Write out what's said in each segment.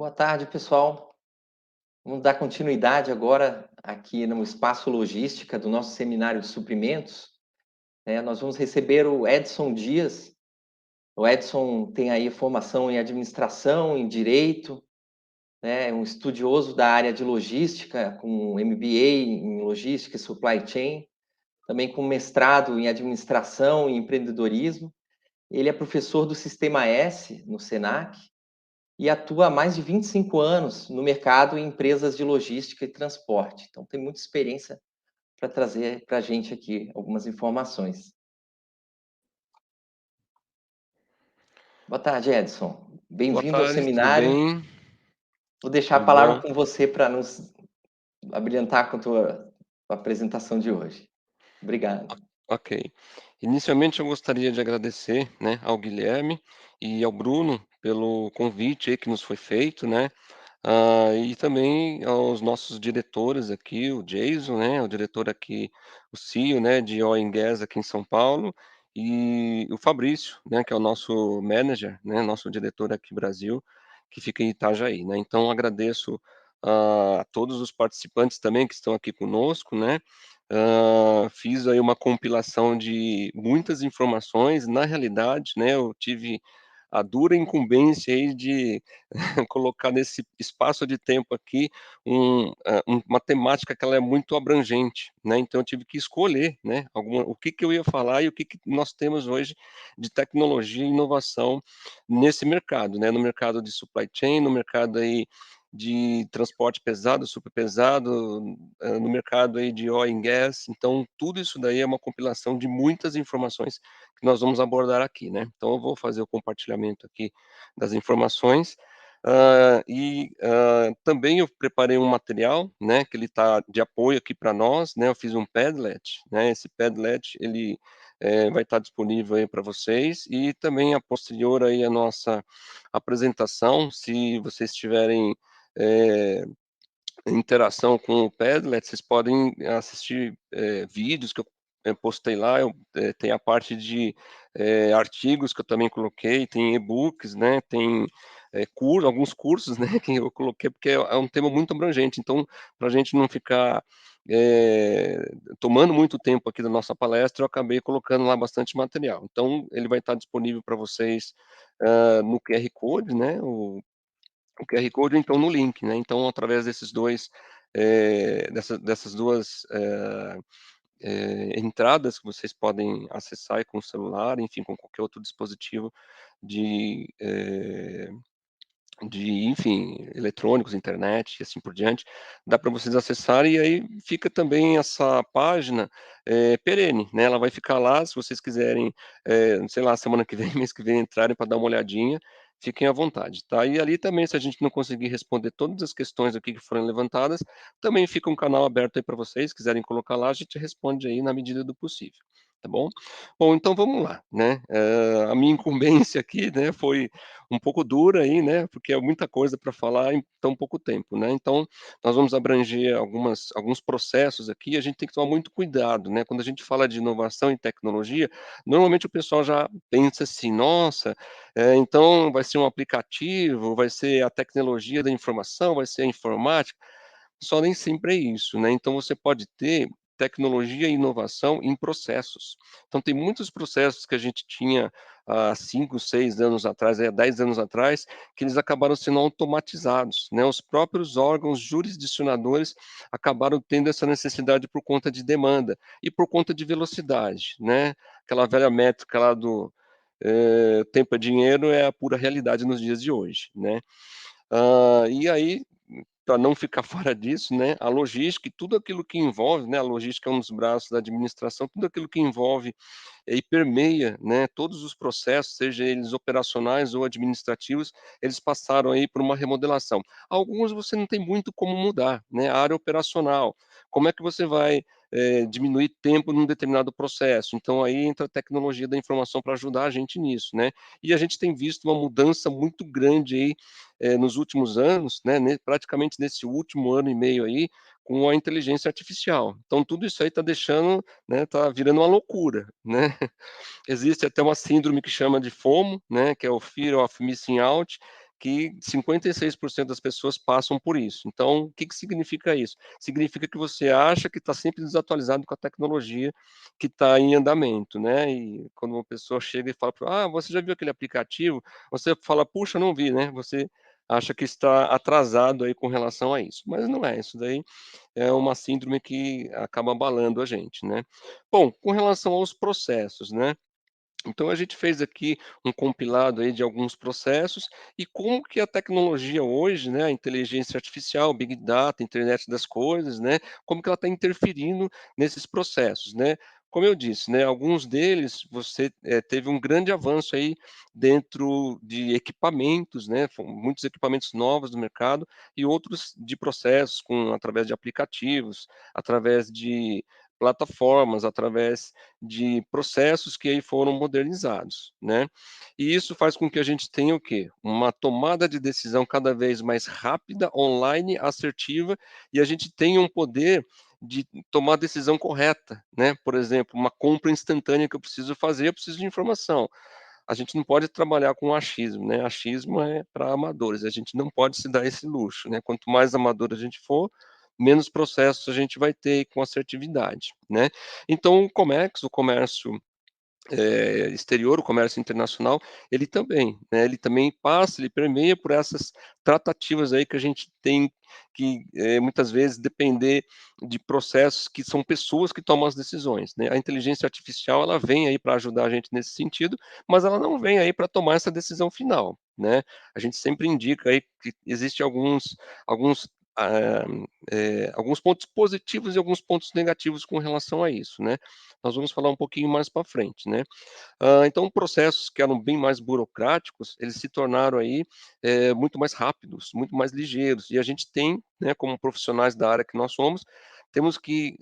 Boa tarde, pessoal. Vamos dar continuidade agora aqui no espaço logística do nosso seminário de suprimentos. Nós vamos receber o Edson Dias. O Edson tem aí formação em administração, em direito, né? Um estudioso da área de logística, com MBA em logística e supply chain, também com mestrado em administração e empreendedorismo. Ele é professor do Sistema S no Senac e atua há mais de 25 anos no mercado em empresas de logística e transporte. Então, tem muita experiência para trazer para a gente aqui algumas informações. Boa tarde, Edson. Boa Bem-vindo ao tarde, tudo seminário. bem? Vou deixar a Tudo palavra bom? com você para nos abrilhantar com a tua apresentação de hoje. Obrigado. Ok. Inicialmente eu gostaria de agradecer, né, ao Guilherme e ao Bruno pelo convite aí que nos foi feito, né, e também aos nossos diretores aqui, o Jason, né, o diretor aqui, o CEO, né, de Oil and Gas aqui em São Paulo, e o Fabrício, né, que é o nosso manager, né, nosso diretor aqui no Brasil, que fica em Itajaí, né. Então agradeço a todos os participantes também que estão aqui conosco, né. Fiz aí uma compilação de muitas informações. Na realidade, né, eu tive a dura incumbência aí de colocar nesse espaço de tempo aqui uma temática que ela é muito abrangente, né, então eu tive que escolher, né, o que que eu ia falar e o que que nós temos hoje de tecnologia e inovação nesse mercado, né, no mercado de supply chain, no mercado aí de transporte pesado, super pesado, no mercado aí de oil and gas. Então tudo isso daí é uma compilação de muitas informações que nós vamos abordar aqui, né. Então eu vou fazer o compartilhamento aqui das informações, também eu preparei um material, né, que ele está de apoio aqui para nós, né, eu fiz um Padlet, né, esse Padlet ele, vai estar disponível aí para vocês, e também a posterior aí a nossa apresentação, se vocês tiverem, eh, interação com o Padlet, vocês podem assistir, vídeos que eu postei lá, tem a parte de, artigos que eu também coloquei, tem e-books, né, tem, alguns cursos, né, que eu coloquei, porque é um tema muito abrangente, então, para a gente não ficar, eh, tomando muito tempo aqui da nossa palestra, eu acabei colocando lá bastante material. Então ele vai estar disponível para vocês, no QR Code, né, o QR Code ou então no link, né. Então através desses 2, dessas 2, entradas que vocês podem acessar aí com o celular, enfim, com qualquer outro dispositivo de, enfim, eletrônicos, internet e assim por diante, dá para vocês acessarem, e aí fica também essa página, perene, né, ela vai ficar lá, se vocês quiserem, sei lá, semana que vem, mês que vem, entrarem para dar uma olhadinha, fiquem à vontade, tá. E ali também, se a gente não conseguir responder todas as questões aqui que foram levantadas, também fica um canal aberto aí para vocês, quiserem colocar lá, a gente responde aí na medida do possível, tá bom? Bom, então vamos lá, né, a minha incumbência aqui, né, foi um pouco dura aí, né, porque é muita coisa para falar em tão pouco tempo, né. Então, nós vamos abranger alguns processos aqui, e a gente tem que tomar muito cuidado, né. Quando a gente fala de inovação e tecnologia, normalmente o pessoal já pensa assim: "Nossa, então vai ser um aplicativo, vai ser a tecnologia da informação, vai ser a informática". Só nem sempre é isso, né. Então você pode ter tecnologia e inovação em processos. Então tem muitos processos que a gente tinha há 5, 6 anos atrás, 10 anos atrás, que eles acabaram sendo automatizados, né. Os próprios órgãos jurisdicionadores acabaram tendo essa necessidade por conta de demanda e por conta de velocidade, né. Aquela velha métrica lá do, tempo é dinheiro, é a pura realidade nos dias de hoje, né. E aí, para não ficar fora disso, né, a logística e tudo aquilo que envolve, né, a logística é um dos braços da administração, tudo aquilo que envolve e permeia, né, todos os processos, seja eles operacionais ou administrativos, eles passaram aí por uma remodelação. Alguns você não tem muito como mudar, né, a área operacional, como é que você vai, diminuir tempo num determinado processo? Então aí entra a tecnologia da informação para ajudar a gente nisso, né. E a gente tem visto uma mudança muito grande aí, nos últimos anos, né, praticamente nesse último ano e meio aí, com a inteligência artificial. Então tudo isso aí está deixando, né, tá virando uma loucura, né. Existe até uma síndrome que chama de FOMO, né, que é o Fear of Missing Out, que 56% das pessoas passam por isso. Então, o que que significa isso? Significa que você acha que está sempre desatualizado com a tecnologia que está em andamento, né, e quando uma pessoa chega e fala para: "Ah, você já viu aquele aplicativo?", você fala: "Puxa, não vi", né, você acha que está atrasado aí com relação a isso, mas não é, isso daí é uma síndrome que acaba abalando a gente, né. Bom, com relação aos processos, né, então a gente fez aqui um compilado aí de alguns processos e como que a tecnologia hoje, né, a inteligência artificial, Big Data, internet das coisas, né, como que ela está interferindo nesses processos, né. Como eu disse, né, alguns deles você, teve um grande avanço aí dentro de equipamentos, né, muitos equipamentos novos no mercado e outros de processos através de aplicativos, através de plataformas, através de processos que aí foram modernizados, né. E isso faz com que a gente tenha o quê? Uma tomada de decisão cada vez mais rápida, online, assertiva, e a gente tenha um poder de tomar a decisão correta, né. Por exemplo, uma compra instantânea que eu preciso fazer, eu preciso de informação. A gente não pode trabalhar com achismo, né, achismo é para amadores, a gente não pode se dar esse luxo, né, quanto mais amador a gente for, menos processos a gente vai ter com assertividade, né. Então o comércio exterior, o comércio internacional, ele também, né, ele também passa, ele permeia por essas tratativas aí que a gente tem que, muitas vezes depender de processos que são pessoas que tomam as decisões, né. A inteligência artificial ela vem aí para ajudar a gente nesse sentido, mas ela não vem aí para tomar essa decisão final, né. A gente sempre indica aí que existe alguns, ah, alguns pontos positivos e alguns pontos negativos com relação a isso, né. Nós vamos falar um pouquinho mais para frente, né. Então processos que eram bem mais burocráticos, eles se tornaram aí, muito mais rápidos, muito mais ligeiros, e a gente tem, né, como profissionais da área que nós somos, temos que,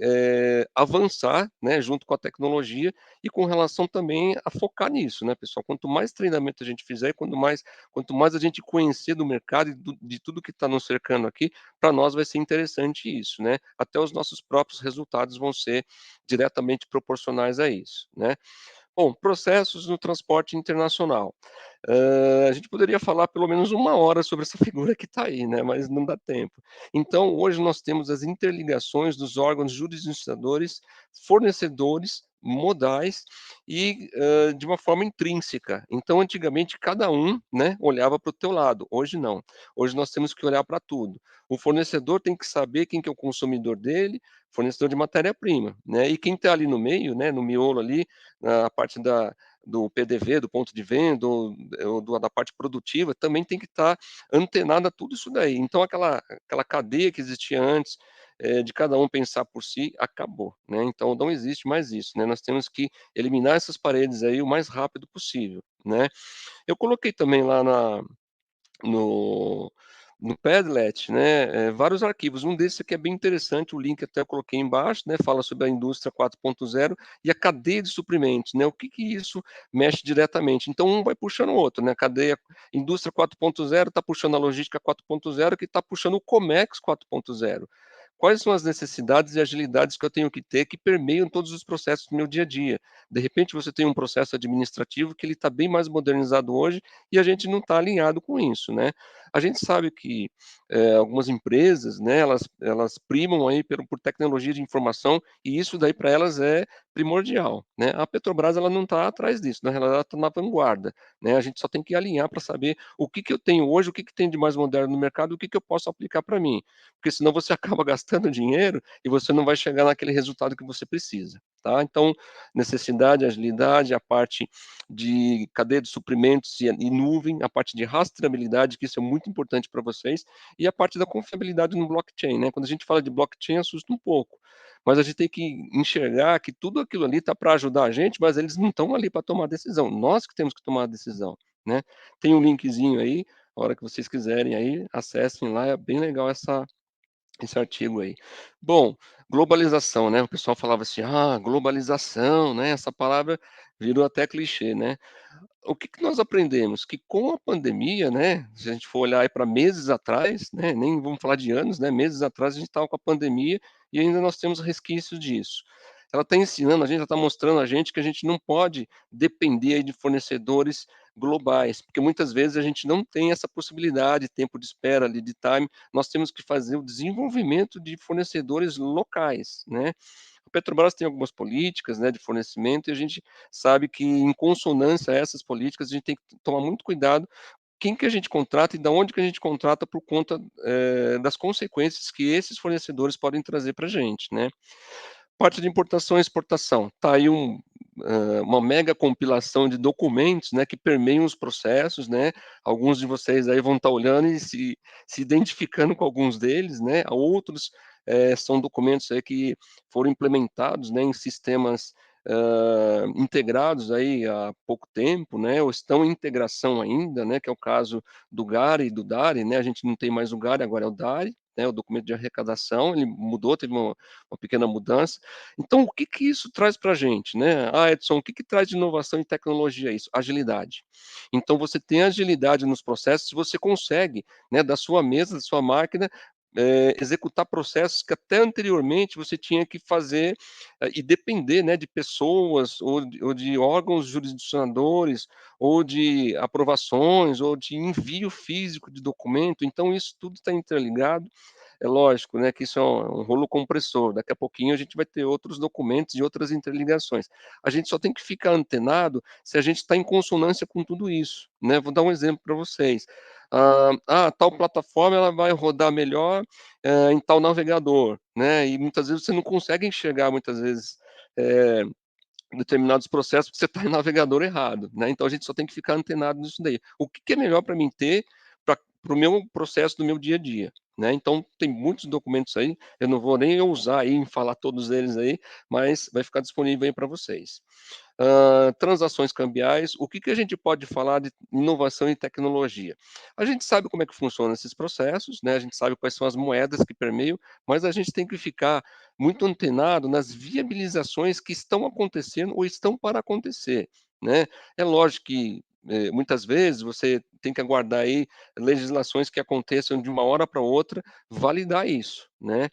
avançar, né, junto com a tecnologia e com relação também a focar nisso, né, pessoal. Quanto mais treinamento a gente fizer, quanto mais a gente conhecer do mercado e de tudo que está nos cercando aqui, para nós vai ser interessante isso, né. Até os nossos próprios resultados vão ser diretamente proporcionais a isso, né. Bom, processos no transporte internacional. A gente poderia falar pelo menos 1 hora sobre essa figura que está aí, né, mas não dá tempo. Então, hoje nós temos as interligações dos órgãos jurisdicionadores, fornecedores, modais e, de uma forma intrínseca. Então, antigamente, cada um, né, olhava para o teu lado, hoje não. Hoje nós temos que olhar para tudo. O fornecedor tem que saber quem que é o consumidor dele, fornecedor de matéria-prima, né, e quem está ali no meio, né, no miolo ali, na parte do PDV, do ponto de venda ou da parte produtiva, também tem que estar antenado a tudo isso daí. Então aquela cadeia que existia antes, de cada um pensar por si, acabou, né, então não existe mais isso, né, nós temos que eliminar essas paredes aí o mais rápido possível, né. Eu coloquei também lá no no Padlet, né, vários arquivos. Um desses aqui é bem interessante, o link até eu coloquei embaixo, né, fala sobre a indústria 4.0 e a cadeia de suprimentos, né, o que que isso mexe diretamente. Então um vai puxando o outro, né, a cadeia indústria 4.0 está puxando a logística 4.0 que está puxando o Comex 4.0. Quais são as necessidades e agilidades que eu tenho que ter que permeiam todos os processos do meu dia a dia? De repente você tem um processo administrativo que ele está bem mais modernizado hoje e a gente não está alinhado com isso, né. A gente sabe que, algumas empresas, né, elas primam aí por tecnologia de informação e isso daí para elas é primordial, né. A Petrobras ela não está atrás disso, na realidade ela está na vanguarda, né, a gente só tem que alinhar para saber o que que eu tenho hoje, o que que tem de mais moderno no mercado, o que que eu posso aplicar para mim, porque senão você acaba gastando dinheiro e você não vai chegar naquele resultado que você precisa, tá. Então, necessidade, agilidade, a parte de cadeia de suprimentos e nuvem, a parte de rastreabilidade, que isso é muito importante para vocês, e a parte da confiabilidade no blockchain, né. Quando a gente fala de blockchain assusta um pouco, mas a gente tem que enxergar que tudo aquilo ali está para ajudar a gente, mas eles não estão ali para tomar decisão, nós que temos que tomar a decisão, né. Tem um linkzinho aí, a hora que vocês quiserem aí, acessem lá, é bem legal esse artigo aí. Bom, globalização, né, o pessoal falava assim: "Ah, globalização", né, essa palavra virou até clichê, né. O que que nós aprendemos? Que com a pandemia, né, se a gente for olhar aí para meses atrás, né, nem vamos falar de anos, né, meses atrás a gente estava com a pandemia e ainda nós temos resquícios disso. ela está ensinando a gente, ela está mostrando a gente que a gente não pode depender aí de fornecedores globais, porque muitas vezes a gente não tem essa possibilidade, tempo de espera, lead time, nós temos que fazer o desenvolvimento de fornecedores locais, né. A Petrobras tem algumas políticas, né, de fornecimento e a gente sabe que em consonância a essas políticas, a gente tem que tomar muito cuidado quem que a gente contrata e da onde que a gente contrata por conta, das consequências que esses fornecedores podem trazer para a gente, né. Parte de importação e exportação, tá aí uma mega compilação de documentos, né, que permeiam os processos, né, alguns de vocês aí vão estar olhando e se identificando com alguns deles, né, outros, são documentos aí que foram implementados, né, em sistemas, integrados aí há pouco tempo, né, ou estão em integração ainda, né, que é o caso do GARI e do DARI, né, a gente não tem mais o GARI, agora é o DARI, né, o documento de arrecadação, ele mudou, teve uma pequena mudança. Então, o que que isso traz para a gente, né? Ah, Edson, o que que traz de inovação e tecnologia isso? Agilidade. Então, você tem agilidade nos processos, você consegue, né, da sua mesa, da sua máquina, executar processos que até anteriormente você tinha que fazer, e depender, né, de pessoas ou de órgãos jurisdicionadores, ou de aprovações, ou de envio físico de documento. Então, isso tudo está interligado. É lógico, né, que isso é um rolo compressor, daqui a pouquinho a gente vai ter outros documentos e outras interligações. A gente só tem que ficar antenado se a gente está em consonância com tudo isso, né. Vou dar um exemplo para vocês, tal plataforma ela vai rodar melhor, em tal navegador, né, e muitas vezes você não consegue enxergar muitas vezes, eh determinados processos, porque você está em navegador errado, né, então a gente só tem que ficar antenado nisso daí. O que que é melhor para mim ter para o meu processo do meu dia a dia, né, então tem muitos documentos aí, eu não vou nem ousar aí em falar todos eles aí, mas vai ficar disponível aí para vocês. Transações cambiais, o que que a gente pode falar de inovação e tecnologia? A gente sabe como é que funcionam esses processos, né, a gente sabe quais são as moedas que permeiam, mas a gente tem que ficar muito antenado nas viabilizações que estão acontecendo ou estão para acontecer, né. É lógico que, muitas vezes você tem que aguardar aí legislações que aconteçam de uma hora para outra, validar isso, né.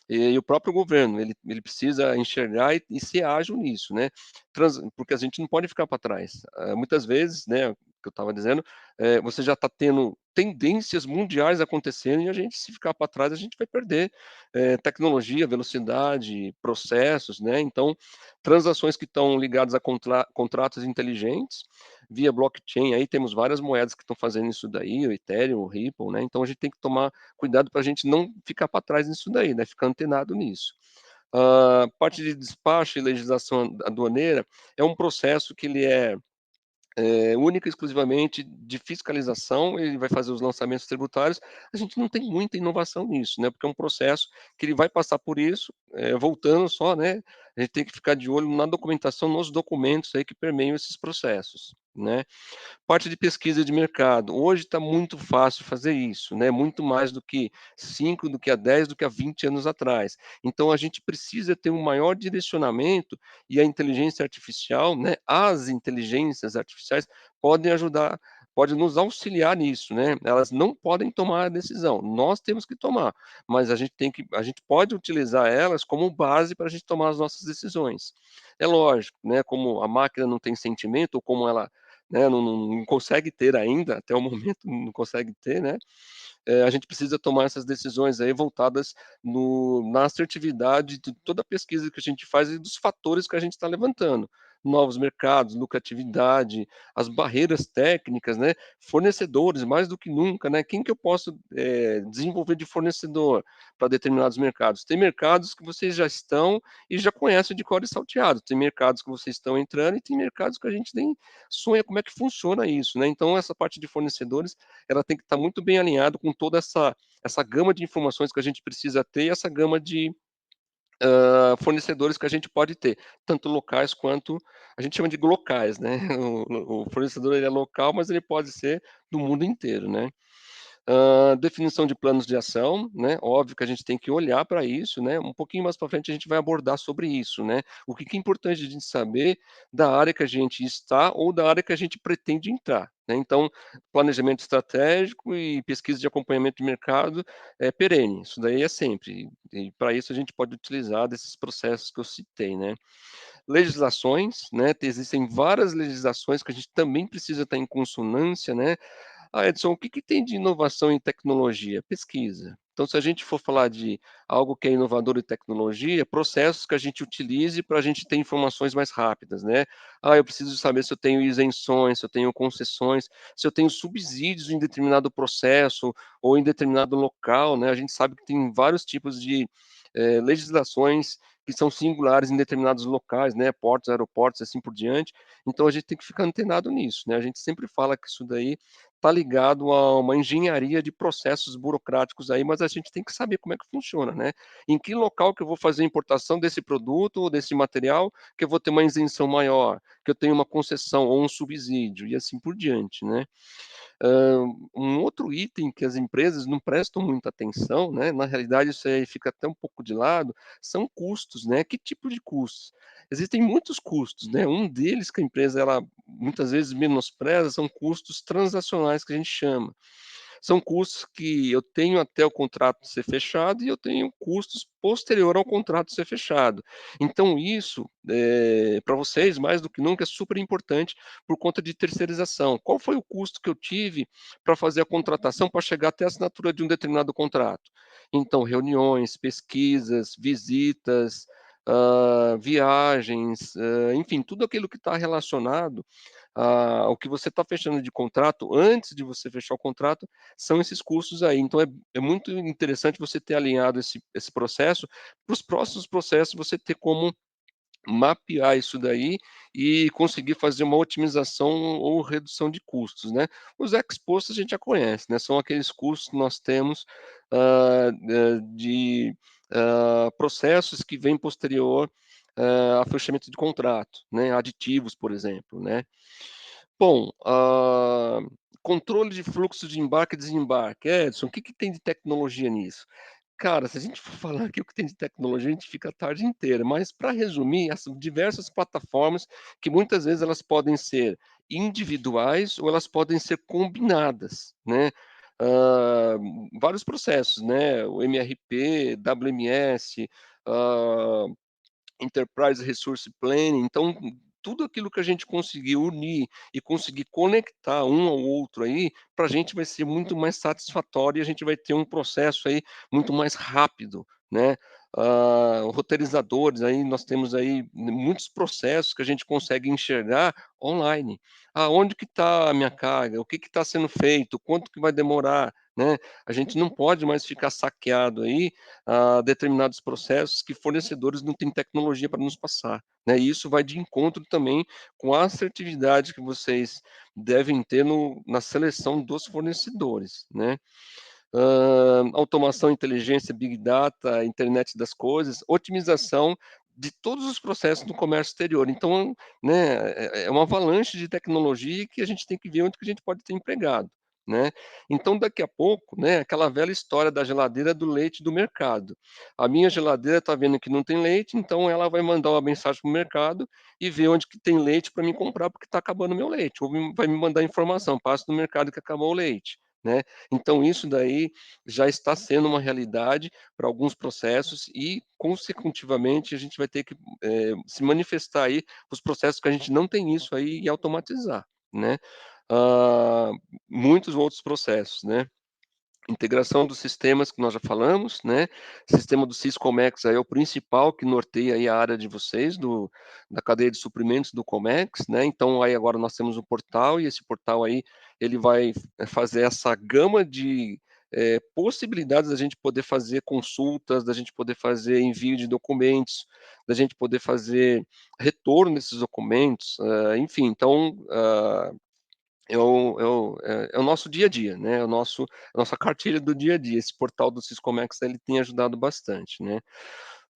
E o próprio governo, ele precisa enxergar e ser ágil nisso, né. Porque a gente não pode ficar para trás. Muitas vezes, né, o que eu estava dizendo, você já está tendo tendências mundiais acontecendo e a gente se ficar para trás, a gente vai perder, tecnologia, velocidade, processos, né, então, transações que estão ligadas a contratos inteligentes, via blockchain, aí temos várias moedas que estão fazendo isso daí, o Ethereum, o Ripple, né, então a gente tem que tomar cuidado para a gente não ficar para trás nisso daí, né, ficar antenado nisso. Parte de despacho e legislação aduaneira é um processo que ele única e exclusivamente de fiscalização, ele vai fazer os lançamentos tributários, a gente não tem muita inovação nisso, né, porque é um processo que ele vai passar por isso, voltando só, né, a gente tem que ficar de olho na documentação, nos documentos aí que permeiam esses processos, né. Parte de pesquisa de mercado. Hoje está muito fácil fazer isso, né, muito mais do que 5, do que há 10, do que há 20 anos atrás. Então a gente precisa ter um maior direcionamento e a inteligência artificial, né, as inteligências artificiais podem ajudar, podem nos auxiliar nisso, né. Elas não podem tomar a decisão, nós temos que tomar, mas a gente pode utilizar elas como base para a gente tomar as nossas decisões. É lógico, né, como a máquina não tem sentimento ou como ela, né, não consegue ter ainda, até o momento não consegue ter, né, a gente precisa tomar essas decisões aí voltadas na assertividade de toda a pesquisa que a gente faz e dos fatores que a gente está levantando. Novos mercados, lucratividade, as barreiras técnicas, né, fornecedores, mais do que nunca, né, quem que eu posso, desenvolver de fornecedor para determinados mercados? Tem mercados que vocês já estão e já conhecem de cor e salteado, tem mercados que vocês estão entrando e tem mercados que a gente nem sonha como é que funciona isso, né, então essa parte de fornecedores ela tem que estar muito bem alinhado com toda essa gama de informações que a gente precisa ter e essa gama de, fornecedores que a gente pode ter, tanto locais quanto a gente chama de glocais, né, o fornecedor ele é local, mas ele pode ser do mundo inteiro, né. Definição de planos de ação, né, óbvio que a gente tem que olhar para isso, né, um pouquinho mais para frente a gente vai abordar sobre isso, né, o que que é importante a gente saber da área que a gente está ou da área que a gente pretende entrar, né, então, planejamento estratégico e pesquisa de acompanhamento de mercado é perene, isso daí é sempre, e para isso a gente pode utilizar desses processos que eu citei, né. Legislações, né, existem várias legislações que a gente também precisa estar em consonância, né. Ah, Edson, o que que tem de inovação em tecnologia? Pesquisa. Então, se a gente for falar de algo que é inovador em tecnologia, processos que a gente utilize para a gente ter informações mais rápidas, né. Ah, eu preciso saber se eu tenho isenções, se eu tenho concessões, se eu tenho subsídios em determinado processo ou em determinado local, né. A gente sabe que tem vários tipos de, legislações que são singulares em determinados locais, né, portos, aeroportos, assim por diante. Então a gente tem que ficar antenado nisso, né. A gente sempre fala que isso daí está ligado a uma engenharia de processos burocráticos aí, mas a gente tem que saber como é que funciona, né. Em que local que eu vou fazer a importação desse produto ou desse material que eu vou ter uma isenção maior, que eu tenho uma concessão ou um subsídio e assim por diante, né. Um outro item que as empresas não prestam muita atenção, né, na realidade isso aí fica até um pouco de lado, são custos, né. Que tipo de custos? Existem muitos custos, né, um deles que a empresa ela muitas vezes menospreza são custos transacionais que a gente chama. São custos que eu tenho até o contrato ser fechado e eu tenho custos posterior ao contrato ser fechado. Então isso, para vocês, mais do que nunca, é super importante por conta de terceirização. Qual foi o custo que eu tive para fazer a contratação para chegar até a assinatura de um determinado contrato? Então, reuniões, pesquisas, visitas, viagens, enfim, tudo aquilo que está relacionado ao que você está fechando de contrato, antes de você fechar o contrato, são esses custos aí. Então é muito interessante você ter alinhado esse processo, para os próximos processos você ter como mapear isso daí e conseguir fazer uma otimização ou redução de custos, né. Os ex post a gente já conhece, né, são aqueles custos que nós temos, de, processos que vêm posterior, a fechamento de contrato, né, aditivos, por exemplo, né. Bom, controle de fluxo de embarque e desembarque. Edson, o que que tem de tecnologia nisso? Cara, se a gente for falar aqui o que tem de tecnologia, a gente fica a tarde inteira, mas para resumir, essas diversas plataformas que muitas vezes elas podem ser individuais ou elas podem ser combinadas, né. Hã, Vários processos, né, o MRP, WMS, hã Enterprise Resource Planning, então tudo aquilo que a gente conseguir unir e conseguir conectar um ao outro aí, para a gente vai ser muito mais satisfatório e a gente vai ter um processo aí muito mais rápido, né. Roteirizadores aí, nós temos aí muitos processos que a gente consegue enxergar online. Onde que está a minha carga? O que que está sendo feito? Quanto que vai demorar, né. A gente não pode mais ficar saqueado aí a determinados processos que fornecedores não têm tecnologia para nos passar, né, e isso vai de encontro também com a assertividade que vocês devem ter na seleção dos fornecedores, né. Automação, inteligência, big data, internet das coisas, otimização de todos os processos do comércio exterior. Então, né, é uma avalanche de tecnologia que a gente tem que ver onde que a gente pode ter empregado, né. Então daqui a pouco, né, aquela velha história da geladeira do leite do mercado. A minha geladeira está vendo que não tem leite, então ela vai mandar uma mensagem para o mercado e ver onde que tem leite para mim comprar, porque está acabando o meu leite, ou vai me mandar informação: "Passe no mercado que acabou o leite", né. Então isso daí já está sendo uma realidade para alguns processos e, consecutivamente, a gente vai ter que, se manifestar aí os processos que a gente não tem isso aí e automatizar, né. Hã, Muitos outros processos, né. Integração dos sistemas que nós já falamos, né, sistema do Syscomex aí é o principal que norteia aí a área de vocês da cadeia de suprimentos do Comex, né, então aí agora nós temos um portal e esse portal aí ele vai fazer essa gama de, possibilidades da gente poder fazer consultas, da gente poder fazer envio de documentos, da gente poder fazer retorno desses documentos, enfim, então, é o nosso dia a dia, né, é o nosso a nossa cartilha do dia a dia. Esse portal do Syscomex ele tem ajudado bastante, né.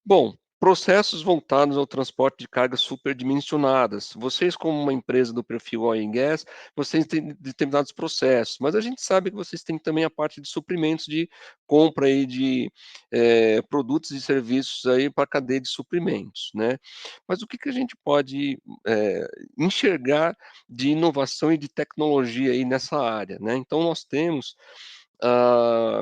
Bom, Processos voltados ao transporte de cargas superdimensionadas. Vocês, como uma empresa do perfil Oil and Gas, vocês têm determinados processos, mas a gente sabe que vocês têm também a parte de suprimentos de compra aí de, produtos e serviços aí para a cadeia de suprimentos, né. Mas o que que a gente pode, enxergar de inovação e de tecnologia aí nessa área, né. Então nós temos, ah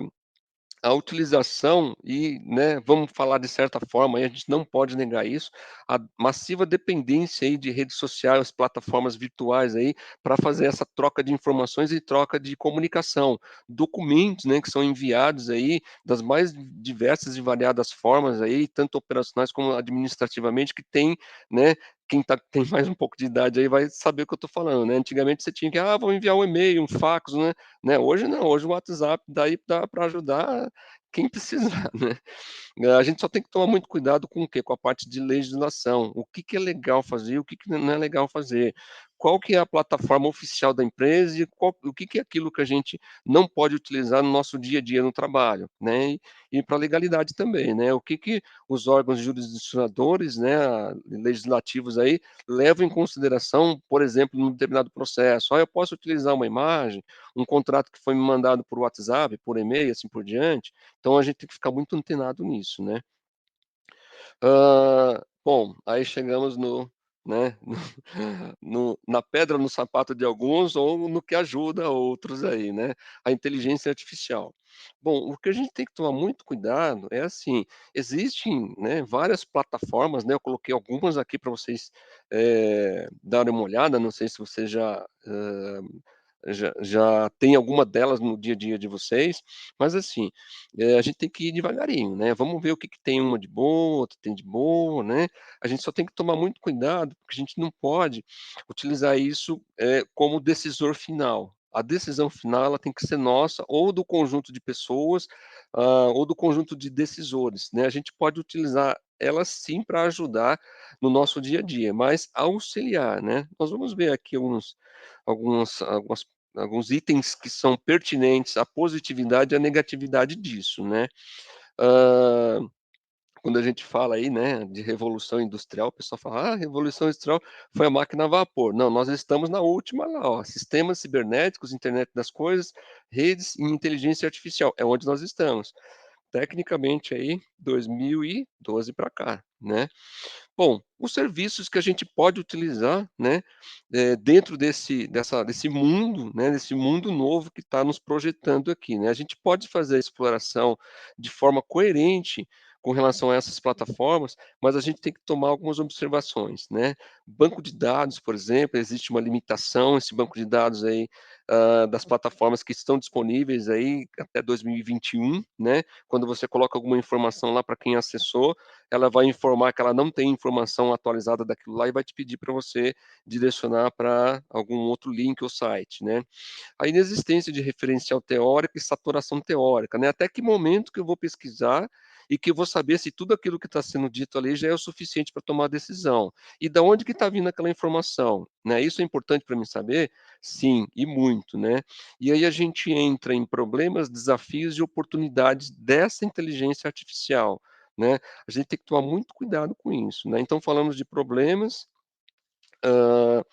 a utilização e, né, vamos falar de certa forma, aí a gente não pode negar isso, a massiva dependência aí de redes sociais, plataformas virtuais aí, para fazer essa troca de informações e troca de comunicação. Documentos, né, que são enviados aí das mais diversas e variadas formas aí, tanto operacionais como administrativamente, que tem, né, quem tem mais um pouco de idade aí vai saber o que eu estou falando, né. Antigamente você tinha que: "Ah, vou enviar um e-mail, um fax", né, hoje não, hoje o WhatsApp daí dá para ajudar quem precisar, né. A gente só tem que tomar muito cuidado com o quê? Com a parte de legislação. O que que é legal fazer, o que que não é legal fazer. Qual que é a plataforma oficial da empresa e o que que é aquilo que a gente não pode utilizar no nosso dia a dia no trabalho, né. E para a legalidade também, né, o que que os órgãos jurisdicionadores, né, legislativos aí, levam em consideração, por exemplo, num determinado processo. "Ah, eu posso utilizar uma imagem, um contrato que foi me mandado por WhatsApp, por e-mail, assim por diante". Então a gente tem que ficar muito antenado nisso, né. Bom, aí chegamos no, né, na pedra no sapato de alguns ou no que ajuda outros aí, né, a inteligência artificial. Bom, o que a gente tem que tomar muito cuidado é assim, existem, né, várias plataformas, né, eu coloquei algumas aqui para vocês, darem uma olhada, não sei se você já tem alguma delas no dia a dia de vocês, mas assim, a gente tem que ir devagarinho, né, vamos ver o que que tem uma de boa, outra tem de boa, né, a gente só tem que tomar muito cuidado, porque a gente não pode utilizar isso, como decisor final. A decisão final ela tem que ser nossa ou do conjunto de pessoas, ou do conjunto de decisores, né, a gente pode utilizar ela sim para ajudar no nosso dia a dia, mas auxiliar, né. Nós vamos ver aqui alguns itens que são pertinentes à positividade e à negatividade disso, né. Hã, Quando a gente fala aí, né, de revolução industrial, o pessoal fala: "Ah, revolução industrial foi a máquina a vapor". Não, nós estamos na última lá, ó, sistemas cibernéticos, internet das coisas, redes e inteligência artificial, é onde nós estamos. Tecnicamente aí, 2012 para cá, né. Bom, os serviços que a gente pode utilizar, né, dentro desse mundo, né, desse mundo novo que está nos projetando aqui, né. A gente pode fazer a exploração de forma coerente com relação a essas plataformas, mas a gente tem que tomar algumas observações, né. Banco de dados, por exemplo, existe uma limitação, esse banco de dados aí, das plataformas que estão disponíveis aí até 2021, né. Quando você coloca alguma informação lá para quem acessou, ela vai informar que ela não tem informação atualizada daquilo lá e vai te pedir para você direcionar para algum outro link ou site, né. A inexistência de referencial teórico e saturação teórica, né, até que momento que eu vou pesquisar e que eu vou saber se tudo aquilo que está sendo dito ali já é o suficiente para tomar a decisão. E da onde que está vindo aquela informação, né, isso é importante para mim saber? Sim, e muito, né. E aí a gente entra em problemas, desafios e oportunidades dessa inteligência artificial, né. A gente tem que tomar muito cuidado com isso, né. Então falamos de problemas, hã,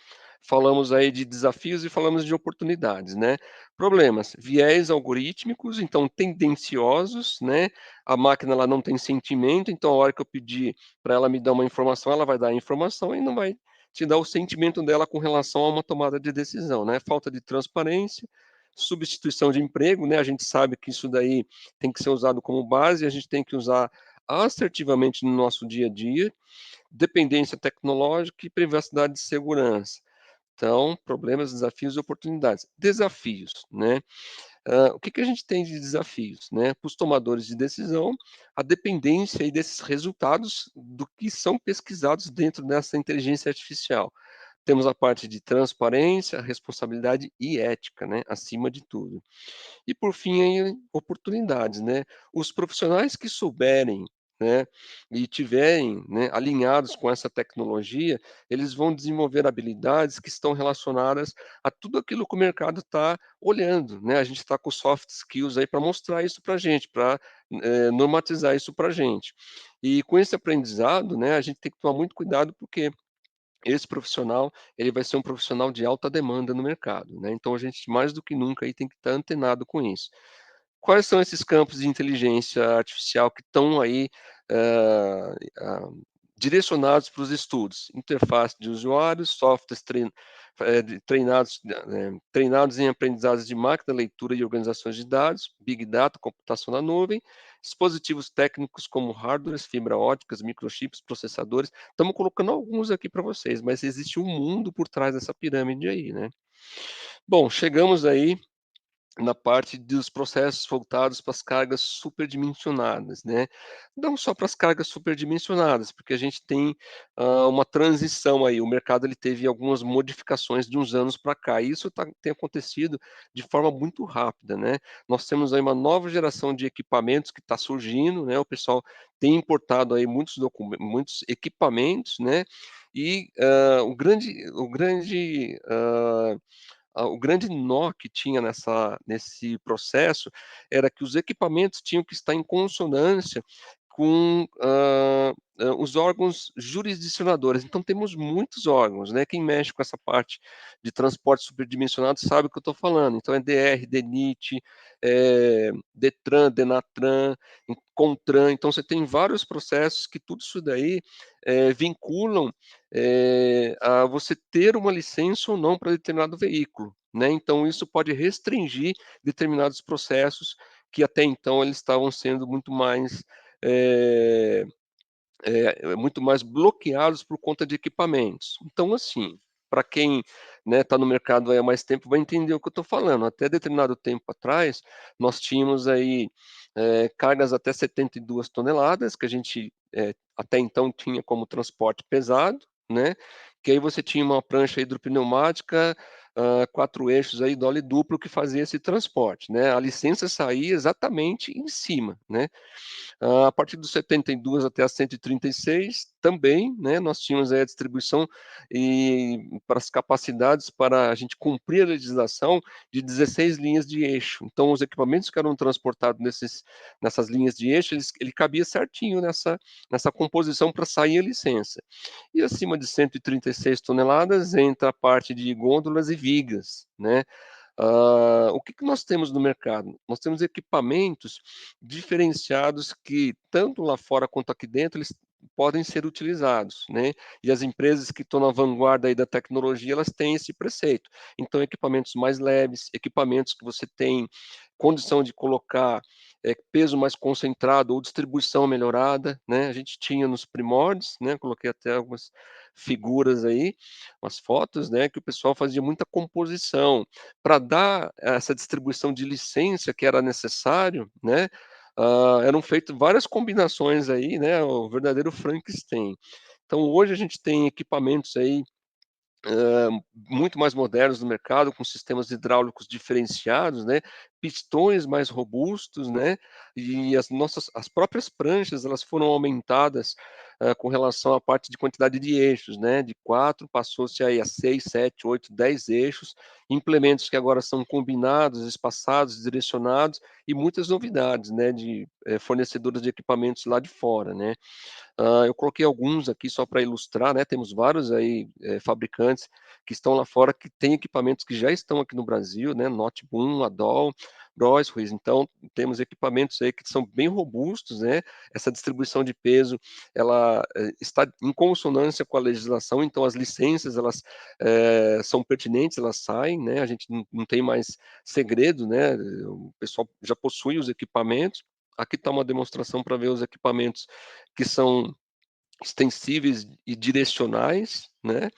falamos aí de desafios e falamos de oportunidades, né. Problemas, viés algorítmicos, então tendenciosos, né, a máquina ela não tem sentimento, então a hora que eu pedir para ela me dar uma informação, ela vai dar a informação e não vai te dar o sentimento dela com relação a uma tomada de decisão, né. Falta de transparência, substituição de emprego, né, a gente sabe que isso daí tem que ser usado como base, a gente tem que usar assertivamente no nosso dia a dia, dependência tecnológica e privacidade e segurança. Então, problemas, desafios e oportunidades. Desafios, né? O que que a gente tem de desafios, né? Para os tomadores de decisão, a dependência aí desses resultados do que são pesquisados dentro dessa inteligência artificial. Temos a parte de transparência, responsabilidade e ética, né? Acima de tudo. E por fim aí, oportunidades, né. Os profissionais que souberem, né, e tiverem, né, alinhados com essa tecnologia, eles vão desenvolver habilidades que estão relacionadas a tudo aquilo que o mercado está olhando, né. A gente está com soft skills aí para mostrar isso para a gente, para normatizar isso para a gente. E com esse aprendizado, né, a gente tem que tomar muito cuidado, porque esse profissional, ele vai ser um profissional de alta demanda no mercado, né, então a gente mais do que nunca aí tem que estar antenado com isso. Quais são esses campos de inteligência artificial que estão aí, hã, ah, direcionados para os estudos? Interface de usuários, softwares treinados em aprendizados de máquina, leitura e organizações de dados, big data, computação na nuvem, dispositivos técnicos como hardwares, fibra óticas, microchips, processadores. Estamos colocando alguns aqui para vocês, mas existe um mundo por trás dessa pirâmide aí, né. Bom, chegamos aí na parte dos processos voltados para as cargas superdimensionadas, né. Não só para as cargas superdimensionadas, porque a gente tem, uma transição aí, o mercado ele teve algumas modificações de uns anos para cá, e isso tem acontecido de forma muito rápida, né. Nós temos aí uma nova geração de equipamentos que está surgindo, né, o pessoal tem importado aí muitos equipamentos, né, e, o grande nó que tinha nesse processo era que os equipamentos tinham que estar em consonância com, os órgãos jurisdicionadores. Então temos muitos órgãos, né, quem mexe com essa parte de transporte superdimensionado sabe o que eu estou falando. Então é DR, DENIT, DETRAN, DENATRAN, CONTRAN. Então você tem vários processos que tudo isso daí, vinculam, a você ter uma licença ou não para determinado veículo, né. Então isso pode restringir determinados processos que até então eles estavam sendo eh muito mais bloqueados por conta de equipamentos. Então, assim, para quem, né, está no mercado aí há mais tempo vai entender o que eu estou falando. Até determinado tempo atrás, nós tínhamos aí, cargas até 72 toneladas, que a gente, até então tinha como transporte pesado, né, que aí você tinha uma prancha hidropneumática, 4 eixos aí, dolly duplo, que fazia esse transporte, né. A licença saía exatamente em cima, né. A partir dos 72 até a 136 também, né, nós tínhamos aí a distribuição e para as capacidades para a gente cumprir a legislação de 16 linhas de eixo. Então os equipamentos que eram transportados nessas linhas de eixo, ele cabia certinho nessa composição para sair a licença. E acima de 136 toneladas entra a parte de gôndolas e vigas, né. O que que nós temos no mercado? Nós temos equipamentos diferenciados que, tanto lá fora quanto aqui dentro, eles podem ser utilizados, né. E as empresas que estão na vanguarda aí da tecnologia, elas têm esse preceito. Então, equipamentos mais leves, equipamentos que você tem condição de colocar, peso mais concentrado ou distribuição melhorada, né. A gente tinha nos primórdios, né, coloquei até algumas figuras aí, umas fotos, né, que o pessoal fazia muita composição. Para dar essa distribuição de licença que era necessário, né, eram feitas várias combinações aí, né, o verdadeiro Frankenstein. Então hoje a gente tem equipamentos aí muito mais modernos no mercado, com sistemas hidráulicos diferenciados, né, pistões mais robustos, né, e as próprias pranchas, elas foram aumentadas, com relação à parte de quantidade de eixos, né, de 4 passou-se aí a 6, 7, 8, 10 eixos, implementos que agora são combinados, espaçados, direcionados, e muitas novidades, né, de, fornecedoras de equipamentos lá de fora, né. Eu coloquei alguns aqui só para ilustrar, né, temos vários aí, fabricantes que estão lá fora, que têm equipamentos que já estão aqui no Brasil, né, Noteboom, Adol, Rolls-Royce, então temos equipamentos aí que são bem robustos, né, essa distribuição de peso, ela, está em consonância com a legislação, então as licenças elas, são pertinentes, elas saem, né, a gente não tem mais segredo, né, o pessoal já possui os equipamentos. Aqui está uma demonstração para ver os equipamentos que são extensíveis e direcionais, né,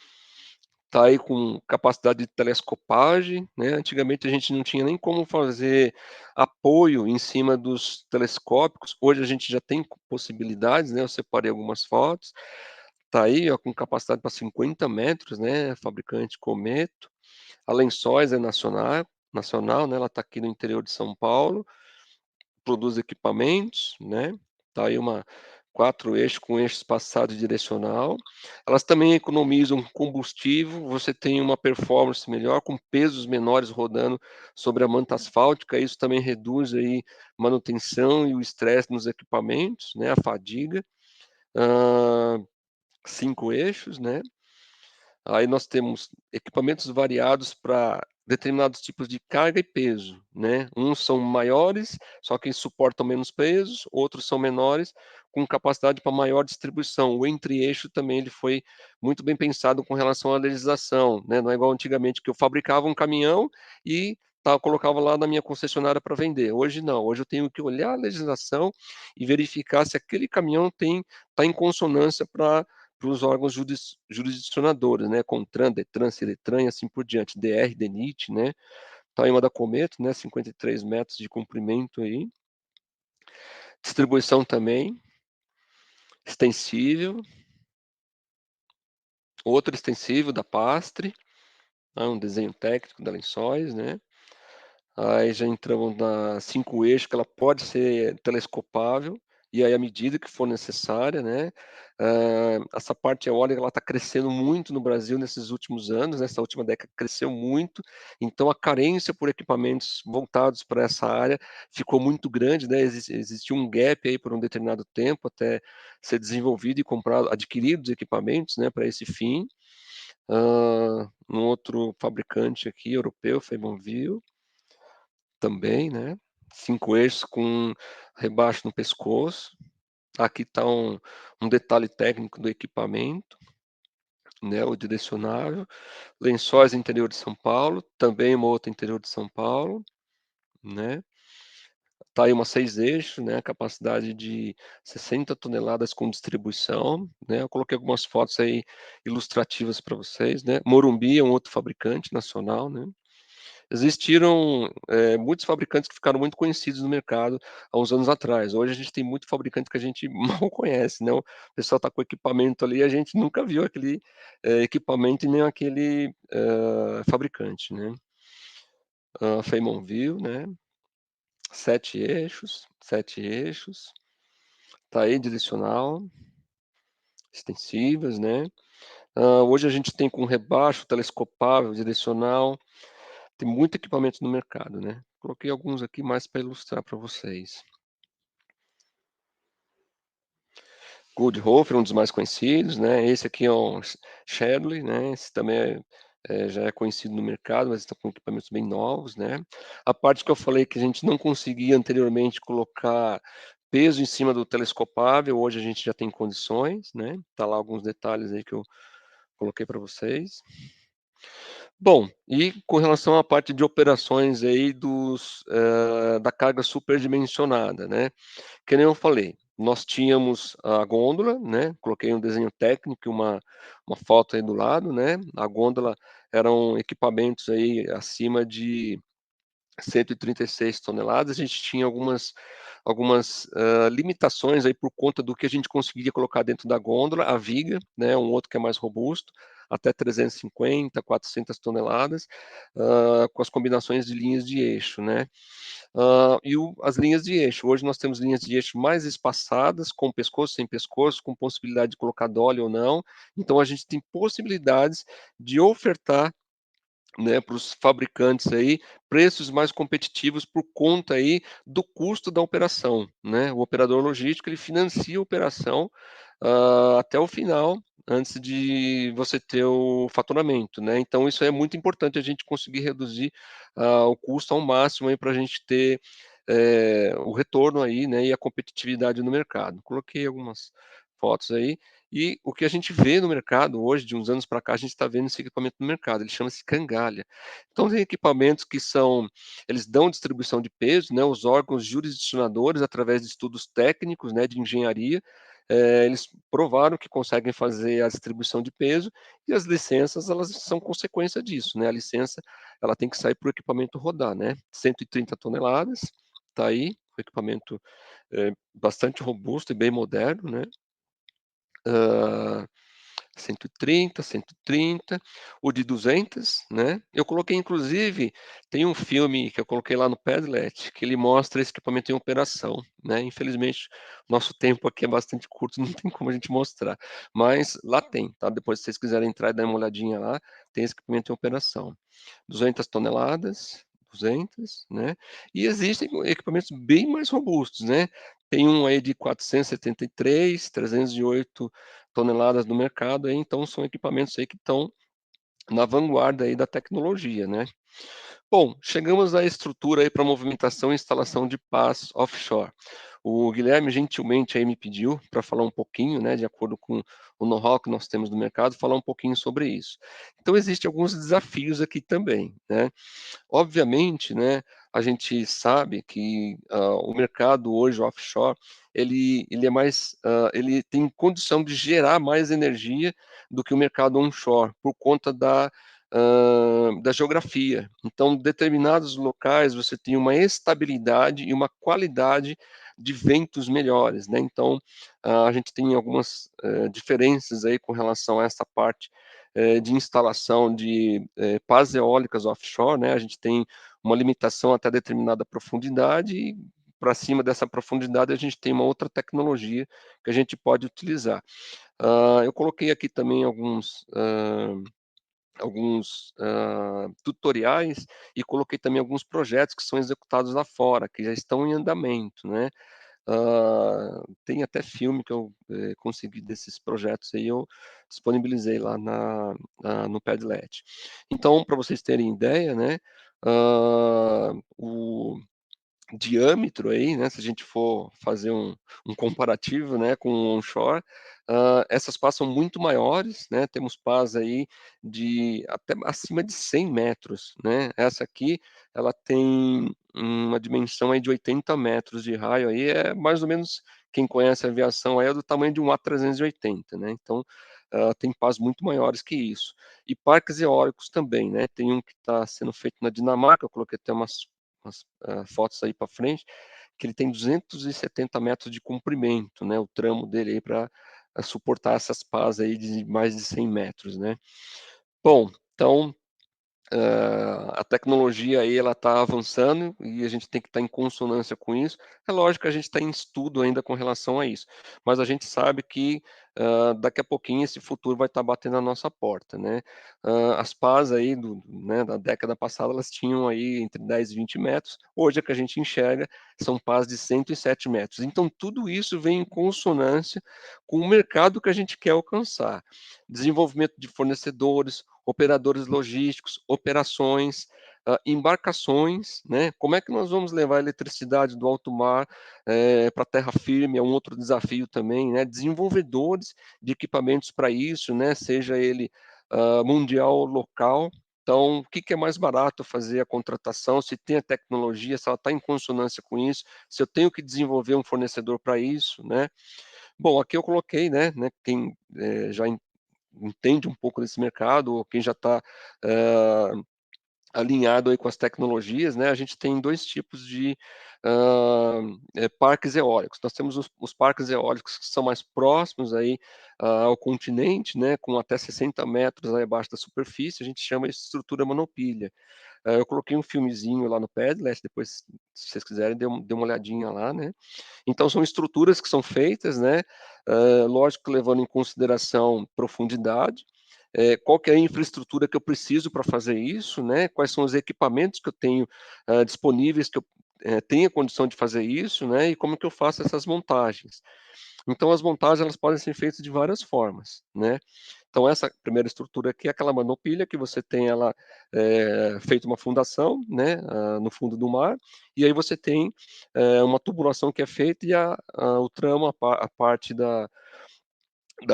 tá aí com capacidade de telescopagem, né, antigamente a gente não tinha nem como fazer apoio em cima dos telescópicos, hoje a gente já tem possibilidades, né, eu separei algumas fotos, tá aí, ó, com capacidade para 50 metros, né, fabricante Cometo, a Lençóis é nacional, né, ela está aqui no interior de São Paulo, produz equipamentos, né, tá aí uma 4 eixos com eixo espaçado e direcional. Elas também economizam combustível, você tem uma performance melhor, com pesos menores rodando sobre a manta asfáltica, isso também reduz aí manutenção e o estresse nos equipamentos, né, a fadiga. hã, 5 eixos, né. Aí nós temos equipamentos variados para determinados tipos de carga e peso, né. Uns são maiores, só que suportam menos pesos, outros são menores, com capacidade para maior distribuição. O entre-eixo também ele foi muito bem pensado com relação à legislação, né, não é igual antigamente que eu fabricava um caminhão e colocava lá na minha concessionária para vender. Hoje não, hoje eu tenho que olhar a legislação e verificar se aquele caminhão está em consonância para os órgãos jurisdicionadores, né, CONTRAN, DETRAN, CERETRAN e assim por diante, DR, DENIT, né, tá aí uma da Cometo, né, 53 metros de comprimento aí. Distribuição também, extensível, outro extensível da Pastre, um desenho técnico da Lençóis, né. Aí já entramos na 5 eixos, que ela pode ser telescopável, e aí à medida que for necessária, né. Essa parte eólica ela está crescendo muito no Brasil nesses últimos anos, nessa última década cresceu muito, então a carência por equipamentos voltados para essa área ficou muito grande, né, existiu um gap aí por um determinado tempo até ser desenvolvido e comprado adquiridos equipamentos, né, para esse fim. Um outro fabricante aqui europeu, Flamanville, também, né, 5 eixos com rebaixo no pescoço. Aqui está um detalhe técnico do equipamento, né, o direcionável. Lençóis interior de São Paulo, também uma outra interior de São Paulo, né. Tá aí uma 6 eixos, né, capacidade de 60 toneladas com distribuição, né. Eu coloquei algumas fotos aí ilustrativas para vocês, né. Morumbi é um outro fabricante nacional, né. Existiram, muitos fabricantes que ficaram muito conhecidos no mercado há uns anos atrás. Hoje a gente tem muito fabricante que a gente mal conhece, né, o pessoal está com equipamento ali e a gente nunca viu aquele, equipamento e nem aquele, fabricante, né. Feymonville, né, 7 eixos, tá aí direcional, extensivas, né. Hoje a gente tem com rebaixo, telescopável, direcional, tem muito equipamento no mercado, né. Coloquei alguns aqui mais para ilustrar para vocês. Goldhofer, um dos mais conhecidos, né, esse aqui é um Shetland, né, esse também já é conhecido no mercado, mas está com equipamentos bem novos, né. A parte que eu falei que a gente não conseguia anteriormente colocar peso em cima do telescopável, hoje a gente já tem condições, né, tá lá alguns detalhes aí que eu coloquei para vocês. Bom, e com relação à parte de operações aí da carga superdimensionada, né, que nem eu falei, nós tínhamos a gôndola, né, coloquei um desenho técnico e uma foto aí do lado, né, a gôndola eram equipamentos aí acima de 136 toneladas, a gente tinha algumas limitações aí por conta do que a gente conseguia colocar dentro da gôndola, a viga, né, um outro que é mais robusto, até 350, 400 toneladas, com as combinações de linhas de eixo, né. As linhas de eixo, hoje nós temos linhas de eixo mais espaçadas, com pescoço, sem pescoço, com possibilidade de colocar dolly ou não, então a gente tem possibilidades de ofertar, né, para os fabricantes aí, preços mais competitivos por conta aí do custo da operação, né. O operador logístico ele financia a operação, até o final, antes de você ter o faturamento, né. Então isso é muito importante a gente conseguir reduzir, o custo ao máximo aí para a gente ter, o retorno aí, né, e a competitividade no mercado. Coloquei algumas fotos aí, e o que a gente vê no mercado hoje, de uns anos para cá, a gente está vendo esse equipamento no mercado, ele chama-se cangalha. Então tem equipamentos que eles dão distribuição de peso, né, os órgãos jurisdicionadores, através de estudos técnicos, né, de engenharia, eles provaram que conseguem fazer a distribuição de peso, e as licenças elas são consequência disso, né, a licença ela tem que sair para o equipamento rodar, né, 130 toneladas, está aí, o equipamento, bastante robusto e bem moderno, né. Hã, 130, 130, o de 200, né. Eu coloquei inclusive, tem um filme que eu coloquei lá no Padlet, que ele mostra esse equipamento em operação, né. Infelizmente, nosso tempo aqui é bastante curto, não tem como a gente mostrar, mas lá tem, tá. Depois se vocês quiserem entrar e dar uma olhadinha lá, tem esse equipamento em operação. 200 toneladas, 200, né. E existem equipamentos bem mais robustos, né. Tem um aí de 473, 308 toneladas no mercado aí, então são equipamentos aí que estão na vanguarda aí da tecnologia, né. Bom, chegamos à estrutura aí para movimentação e instalação de pás offshore. O Guilherme gentilmente aí me pediu para falar um pouquinho, né, de acordo com o know-how que nós temos no mercado, falar um pouquinho sobre isso. Então existem alguns desafios aqui também, né. Obviamente, né, a gente sabe que, o mercado hoje offshore, ele é mais, ele tem condição de gerar mais energia do que o mercado onshore, por conta da geografia. Então, determinados locais você tem uma estabilidade e uma qualidade de ventos melhores, né. Então, a gente tem algumas, diferenças aí com relação a essa parte, de instalação de, pás eólicas offshore, né. A gente tem uma limitação até determinada profundidade e para cima dessa profundidade a gente tem uma outra tecnologia que a gente pode utilizar. Eu coloquei aqui também alguns tutoriais e coloquei também alguns projetos que são executados lá fora, que já estão em andamento, né. Tem até filme que eu, consegui desses projetos aí, eu disponibilizei lá no Padlet. Então, para vocês terem ideia, né, o diâmetro aí, né, se a gente for fazer um comparativo, né, com o onshore, essas pás são muito maiores, né, temos pás aí de até acima de 100 metros, né. Essa aqui, ela tem uma dimensão aí de 80 metros de raio aí, é mais ou menos, quem conhece a aviação aí é do tamanho de um A380, né, então, tem pás muito maiores que isso. E parques eólicos também, né, tem um que está sendo feito na Dinamarca, eu coloquei até umas, fotos aí para frente, que ele tem 270 metros de comprimento, né, o tramo dele aí para suportar essas pás aí de mais de 100 metros, né. Bom, então a tecnologia aí ela está avançando e a gente tem que estar em consonância com isso. É lógico que a gente está em estudo ainda com relação a isso, mas a gente sabe que, daqui a pouquinho esse futuro vai estar batendo na nossa porta, né. As pás aí né, da década passada, elas tinham aí entre 10 e 20 metros, hoje a que a gente enxerga são pás de 107 metros. Então tudo isso vem em consonância com o mercado que a gente quer alcançar. Desenvolvimento de fornecedores, operadores logísticos, operações, embarcações, né. Como é que nós vamos levar a eletricidade do alto mar, pra terra firme, é um outro desafio também, né. Desenvolvedores de equipamentos para isso, né, seja ele, mundial ou local. Então, o que que é mais barato fazer a contratação, se tem a tecnologia, se ela está em consonância com isso, se eu tenho que desenvolver um fornecedor para isso, né. Bom, aqui eu coloquei, né, quem, já entende um pouco desse mercado, ou quem já está alinhado aí com as tecnologias, né, a gente tem 2 tipos de, parques eólicos. Nós temos os parques eólicos que são mais próximos aí, ao continente, né, com até 60 metros aí abaixo da superfície, a gente chama isso de estrutura monopilha. Eu coloquei um filmezinho lá no Padlet, depois, se vocês quiserem, dê uma olhadinha lá, né. Então são estruturas que são feitas, né, lógico que levando em consideração profundidade, qual que é a infraestrutura que eu preciso para fazer isso, né, quais são os equipamentos que eu tenho, disponíveis que eu, tenha condição de fazer isso, né, e como que eu faço essas montagens. Então as montagens elas podem ser feitas de várias formas, né. Então essa primeira estrutura aqui é aquela manopilha que você tem ela, feita uma fundação, né, no fundo do mar, e aí você tem, uma tubulação que é feita e o tramo, a parte da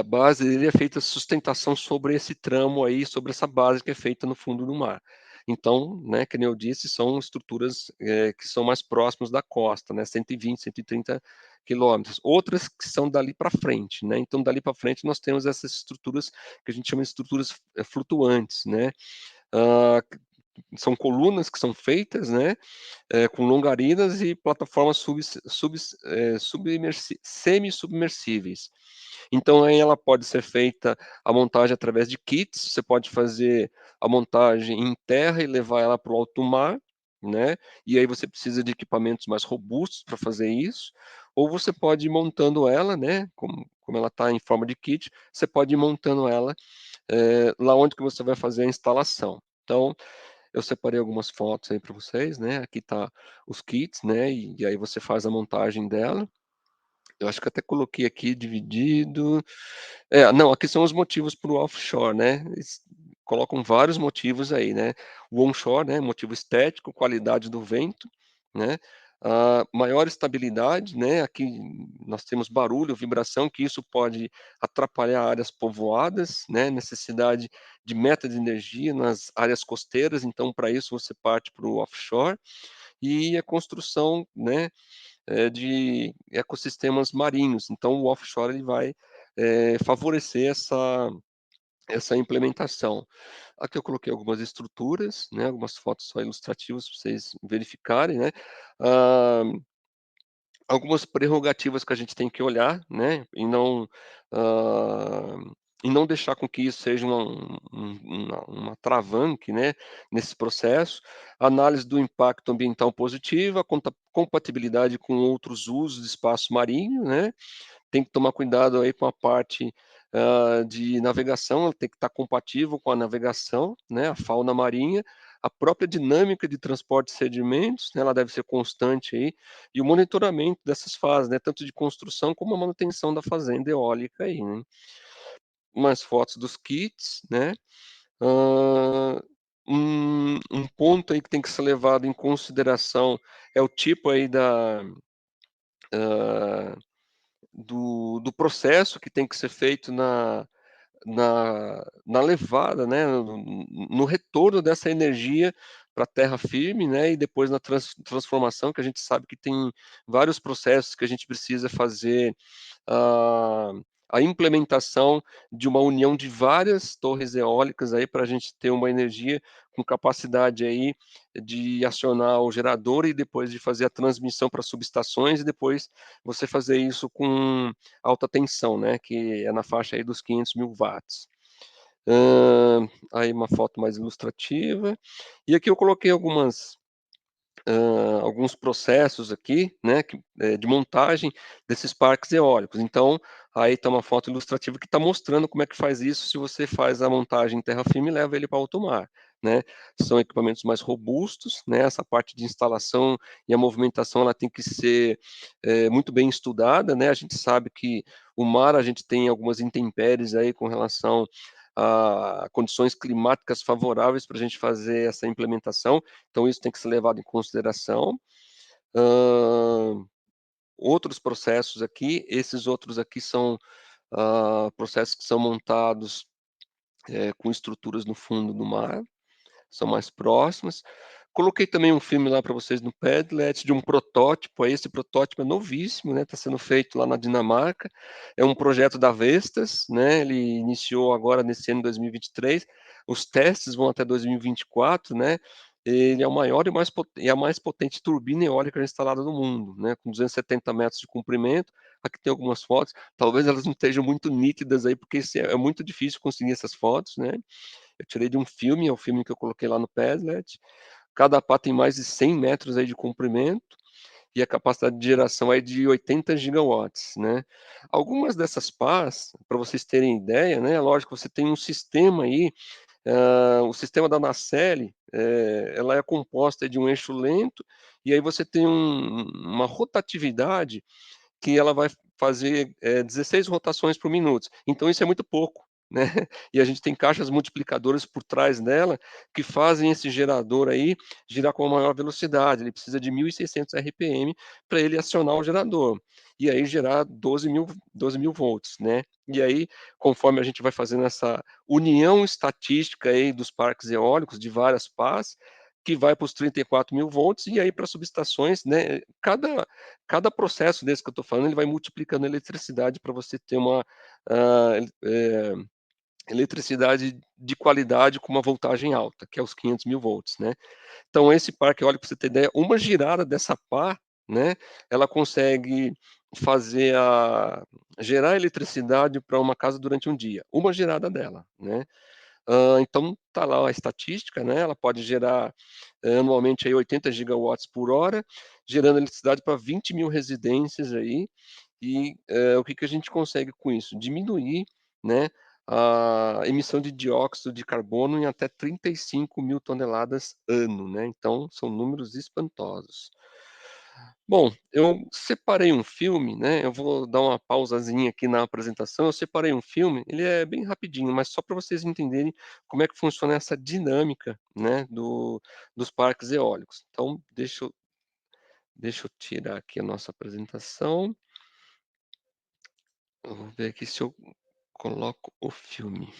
base ele é feita sustentação sobre esse tramo aí, sobre essa base que é feita no fundo do mar. Então, né, que nem eu disse, são estruturas, que são mais próximos da costa, né, 120, 130 quilômetros. Outras que são dali para frente, né, então dali para frente nós temos essas estruturas que a gente chama de estruturas, flutuantes, né. Hã, São colunas que são feitas, né, com longarinas e plataformas semi-submersíveis. Então aí ela pode ser feita a montagem através de kits, você pode fazer a montagem em terra e levar ela para o alto mar, né, e aí você precisa de equipamentos mais robustos para fazer isso, ou você pode ir montando ela, né, como ela está em forma de kit, você pode ir montando ela, lá onde que você vai fazer a instalação. Então, eu separei algumas fotos aí para vocês, né, aqui tá os kits, né, e aí você faz a montagem dela. Eu acho que até coloquei aqui dividido. Não, aqui são os motivos para o offshore, né, eles colocam vários motivos aí, né. O onshore, né, motivo estético, qualidade do vento, né, maior estabilidade, né, aqui nós temos barulho, vibração, que isso pode atrapalhar áreas povoadas, né, necessidade de meta de energia nas áreas costeiras, então para isso você parte para o offshore, e a construção, né, de ecossistemas marinhos. Então o offshore ele vai, favorecer essa implementação. Aqui eu coloquei algumas estruturas, né, algumas fotos só ilustrativas para vocês verificarem, né. Hã, Algumas prerrogativas que a gente tem que olhar, né, hã, e não deixar com que isso seja uma travanque, né, nesse processo. Análise do impacto ambiental positivo, a compatibilidade com outros usos de espaço marinho, né, tem que tomar cuidado aí com a parte, de navegação, ela tem que estar compatível com a navegação, né, a fauna marinha, a própria dinâmica de transporte de sedimentos, né, ela deve ser constante aí, e o monitoramento dessas fases, né, tanto de construção como a manutenção da fazenda eólica aí, né. Umas fotos dos kits, né. Hã, um ponto aí que tem que ser levado em consideração é o tipo aí hã, do processo que tem que ser feito na levada, né, no retorno dessa energia pra terra firme, né, e depois na transformação, que a gente sabe que tem vários processos que a gente precisa fazer a a implementação de uma união de várias torres eólicas aí para a gente ter uma energia com capacidade aí de acionar o gerador e depois de fazer a transmissão para subestações e depois você fazer isso com alta tensão, né, que é na faixa aí dos 500.000 watts. Aí uma foto mais ilustrativa. E aqui eu coloquei alguns processos aqui, né, de montagem desses parques eólicos. Então, aí está uma foto ilustrativa que está mostrando como é que faz isso, se você faz a montagem em terra firme e leva ele para alto mar, né. São equipamentos mais robustos, né, essa parte de instalação e a movimentação ela tem que ser, muito bem estudada, né. A gente sabe que o mar, a gente tem algumas intempéries aí com relação a condições climáticas favoráveis para a gente fazer essa implementação, então isso tem que ser levado em consideração. Hã, Outros processos aqui, esses outros aqui são, processos que são montados, com estruturas no fundo do mar, são mais próximas. Coloquei também um filme lá para vocês no Padlet de um protótipo, aí esse protótipo é novíssimo, né, está sendo feito lá na Dinamarca, é um projeto da Vestas, né, ele iniciou agora nesse ano 2023, os testes vão até 2024, né, ele é o maior e a mais potente turbina eólica instalada no mundo, né, com 270 metros de comprimento, aqui tem algumas fotos, talvez elas não estejam muito nítidas aí, porque esse é muito difícil conseguir essas fotos, né, eu tirei de um filme, é o filme que eu coloquei lá no Padlet. Cada pá tem mais de 100 metros aí de comprimento, e a capacidade de geração é de 80 gigawatts, né. Algumas dessas pás, para vocês terem ideia, né, lógico, você tem um sistema aí, o sistema da nacelle, ela é composta de um eixo lento, e aí você tem uma rotatividade que ela vai fazer, 16 rotações por minuto, então isso é muito pouco, né, e a gente tem caixas multiplicadoras por trás dela, que fazem esse gerador aí girar com maior velocidade, ele precisa de 1.600 RPM para ele acionar o gerador, e aí gerar 12.000 volts, né. E aí, conforme a gente vai fazendo essa união estatística aí dos parques eólicos de várias pás, que vai para os 34.000 volts, e aí para subestações, né, cada processo desse que eu estou falando, ele vai multiplicando a eletricidade para você ter uma, hã, eh, eletricidade de qualidade com uma voltagem alta, que é os 500.000 volts, né. Então esse parque eólico, pra você ter ideia, uma girada dessa pá, né, ela consegue fazer gerar eletricidade para uma casa durante um dia, uma girada dela, né. Então tá lá a estatística, né, ela pode gerar, anualmente aí 80 gigawatts por hora, gerando eletricidade para 20.000 residências aí, e, o que que a gente consegue com isso? Diminuir, né, a emissão de dióxido de carbono em até 35.000 toneladas ano, né, então são números espantosos. Bom, eu separei um filme, né, eu vou dar uma pausazinha aqui na apresentação, eu separei um filme, ele é bem rapidinho, mas só para vocês entenderem como é que funciona essa dinâmica, né, dos parques eólicos. Então deixa eu tirar aqui a nossa apresentação, eu vou ver aqui se eu coloco o filme.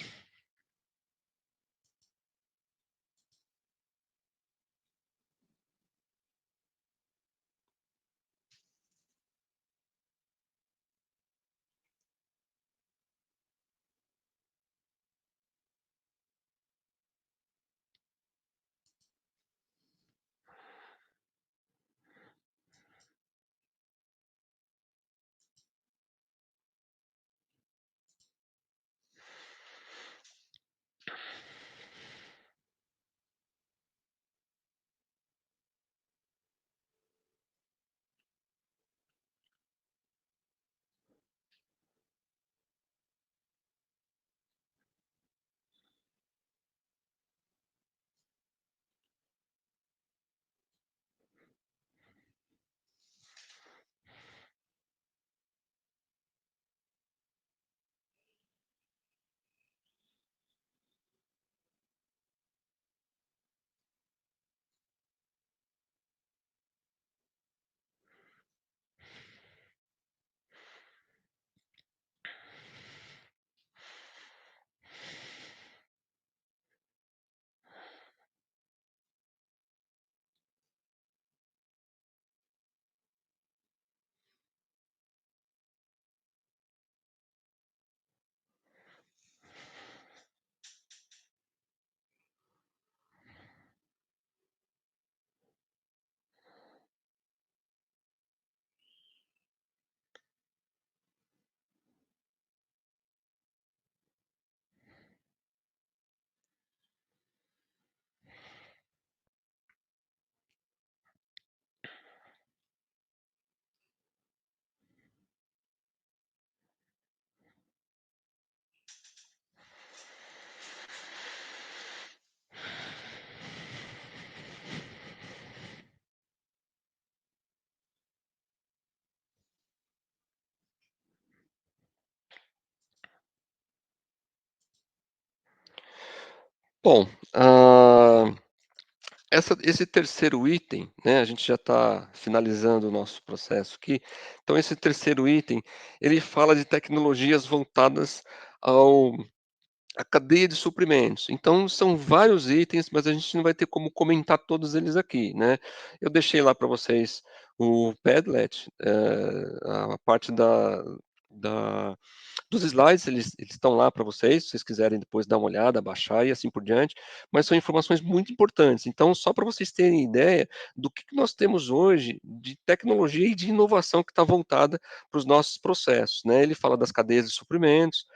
Bom, esse terceiro item, né, a gente já está finalizando o nosso processo aqui, então esse terceiro item, ele fala de tecnologias voltadas ao a cadeia de suprimentos. Então são vários itens, mas a gente não vai ter como comentar todos eles aqui, né. Eu deixei lá para vocês o Padlet, a parte da dos slides, eles estão lá para vocês, se vocês quiserem depois dar uma olhada, baixar e assim por diante, mas são informações muito importantes. Então só para vocês terem ideia do que nós temos hoje de tecnologia e de inovação que está voltada para os nossos processos, né. Ele fala das cadeias de suprimentos,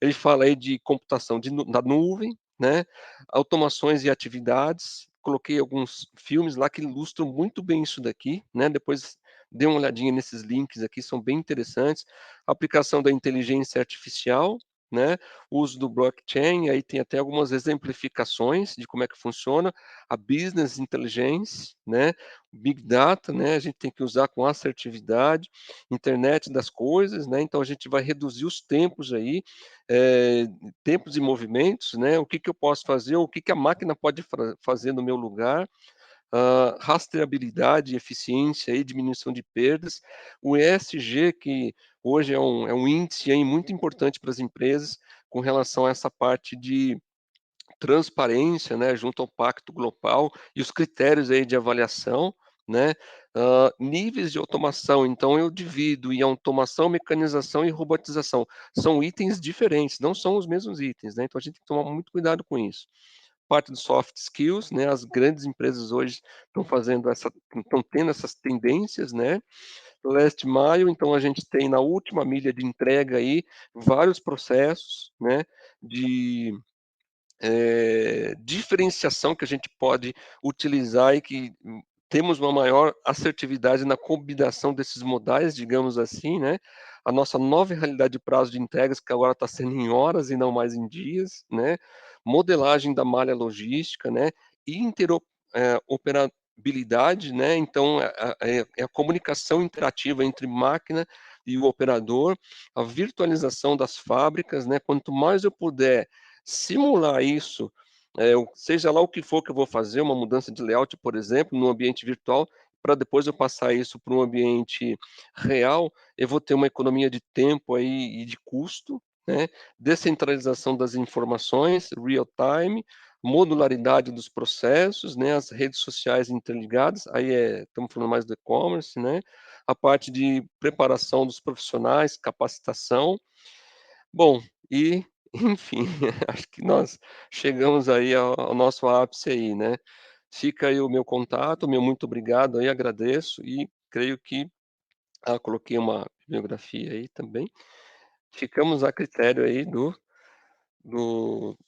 ele fala aí de computação da nuvem, né, automações e atividades. Coloquei alguns filmes lá que ilustram muito bem isso daqui, né, depois dê uma olhadinha nesses links aqui, são bem interessantes. Aplicação da inteligência artificial, né, o uso do blockchain, aí tem até algumas exemplificações de como é que funciona, a business intelligence, né, big data, né, a gente tem que usar com assertividade, internet das coisas, né, então a gente vai reduzir os tempos aí, eh, tempos e movimentos, né, o que que eu posso fazer, o que que a máquina pode fazer no meu lugar, rastreabilidade, eficiência e diminuição de perdas. O ESG, que hoje é um índice aí muito importante para as empresas com relação a essa parte de transparência, né, junto ao Pacto Global e os critérios aí de avaliação, né, níveis de automação, então eu divido em automação, mecanização e robotização. São itens diferentes, não são os mesmos itens, né, então a gente tem que tomar muito cuidado com isso. Parte dos soft skills, né, as grandes empresas hoje estão tendo essas tendências, né. Last mile, então a gente tem na última milha de entrega aí, vários processos, né, de diferenciação que a gente pode utilizar e que temos uma maior assertividade na combinação desses modais, digamos assim, né. A nossa nova realidade de prazo de entregas, que agora está sendo em horas e não mais em dias, né. Modelagem da malha logística, né, e interoperabilidade, né, então é a comunicação interativa entre máquina e o operador, a virtualização das fábricas, né, quanto mais eu puder simular isso, seja lá o que for que eu vou fazer, uma mudança de layout, por exemplo, no ambiente virtual, para depois eu passar isso para um ambiente real, eu vou ter uma economia de tempo aí e de custo, né, descentralização das informações, real time, modularidade dos processos, né, as redes sociais interligadas, aí estamos falando mais do e-commerce, né, a parte de preparação dos profissionais, capacitação. Bom, e enfim, acho que nós chegamos aí ao nosso ápice aí, né. Fica aí o meu contato, meu muito obrigado aí, agradeço e creio que coloquei uma bibliografia aí também. Ficamos a critério aí do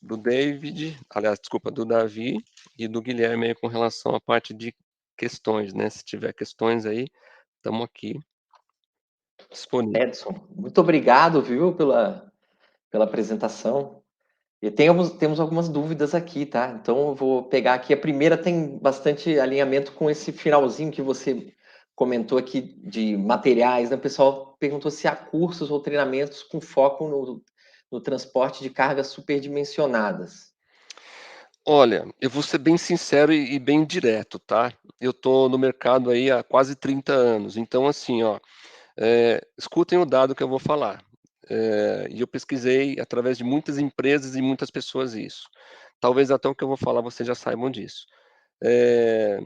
David, aliás, desculpa, do Davi e do Guilherme aí com relação à parte de questões, né, se tiver questões aí, estamos aqui disponíveis. Edson, muito obrigado, viu, pela apresentação. E temos algumas dúvidas aqui, tá? Então eu vou pegar aqui. A primeira tem bastante alinhamento com esse finalzinho que você comentou aqui de materiais, né? O pessoal perguntou se há cursos ou treinamentos com foco no transporte de cargas superdimensionadas. Olha, eu vou ser bem sincero e bem direto, tá. Eu tô no mercado aí há quase 30 anos, então assim, ó, escutem o dado que eu vou falar. E eu pesquisei através de muitas empresas e muitas pessoas isso. Talvez até o que eu vou falar vocês já saibam disso. Eh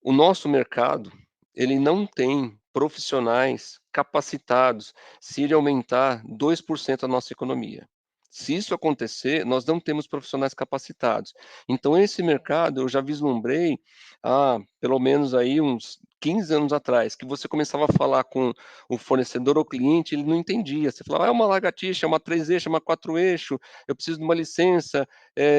O nosso mercado, ele não tem profissionais capacitados se ele aumentar 2% a nossa economia. Se isso acontecer, nós não temos profissionais capacitados. Então esse mercado eu já vislumbrei há pelo menos aí uns 15 anos atrás, que você começava a falar com o fornecedor ou cliente, ele não entendia. Você falava: "Ah, é uma lagartixa, é uma 3 eixo, é uma 4 eixo, eu preciso de uma licença,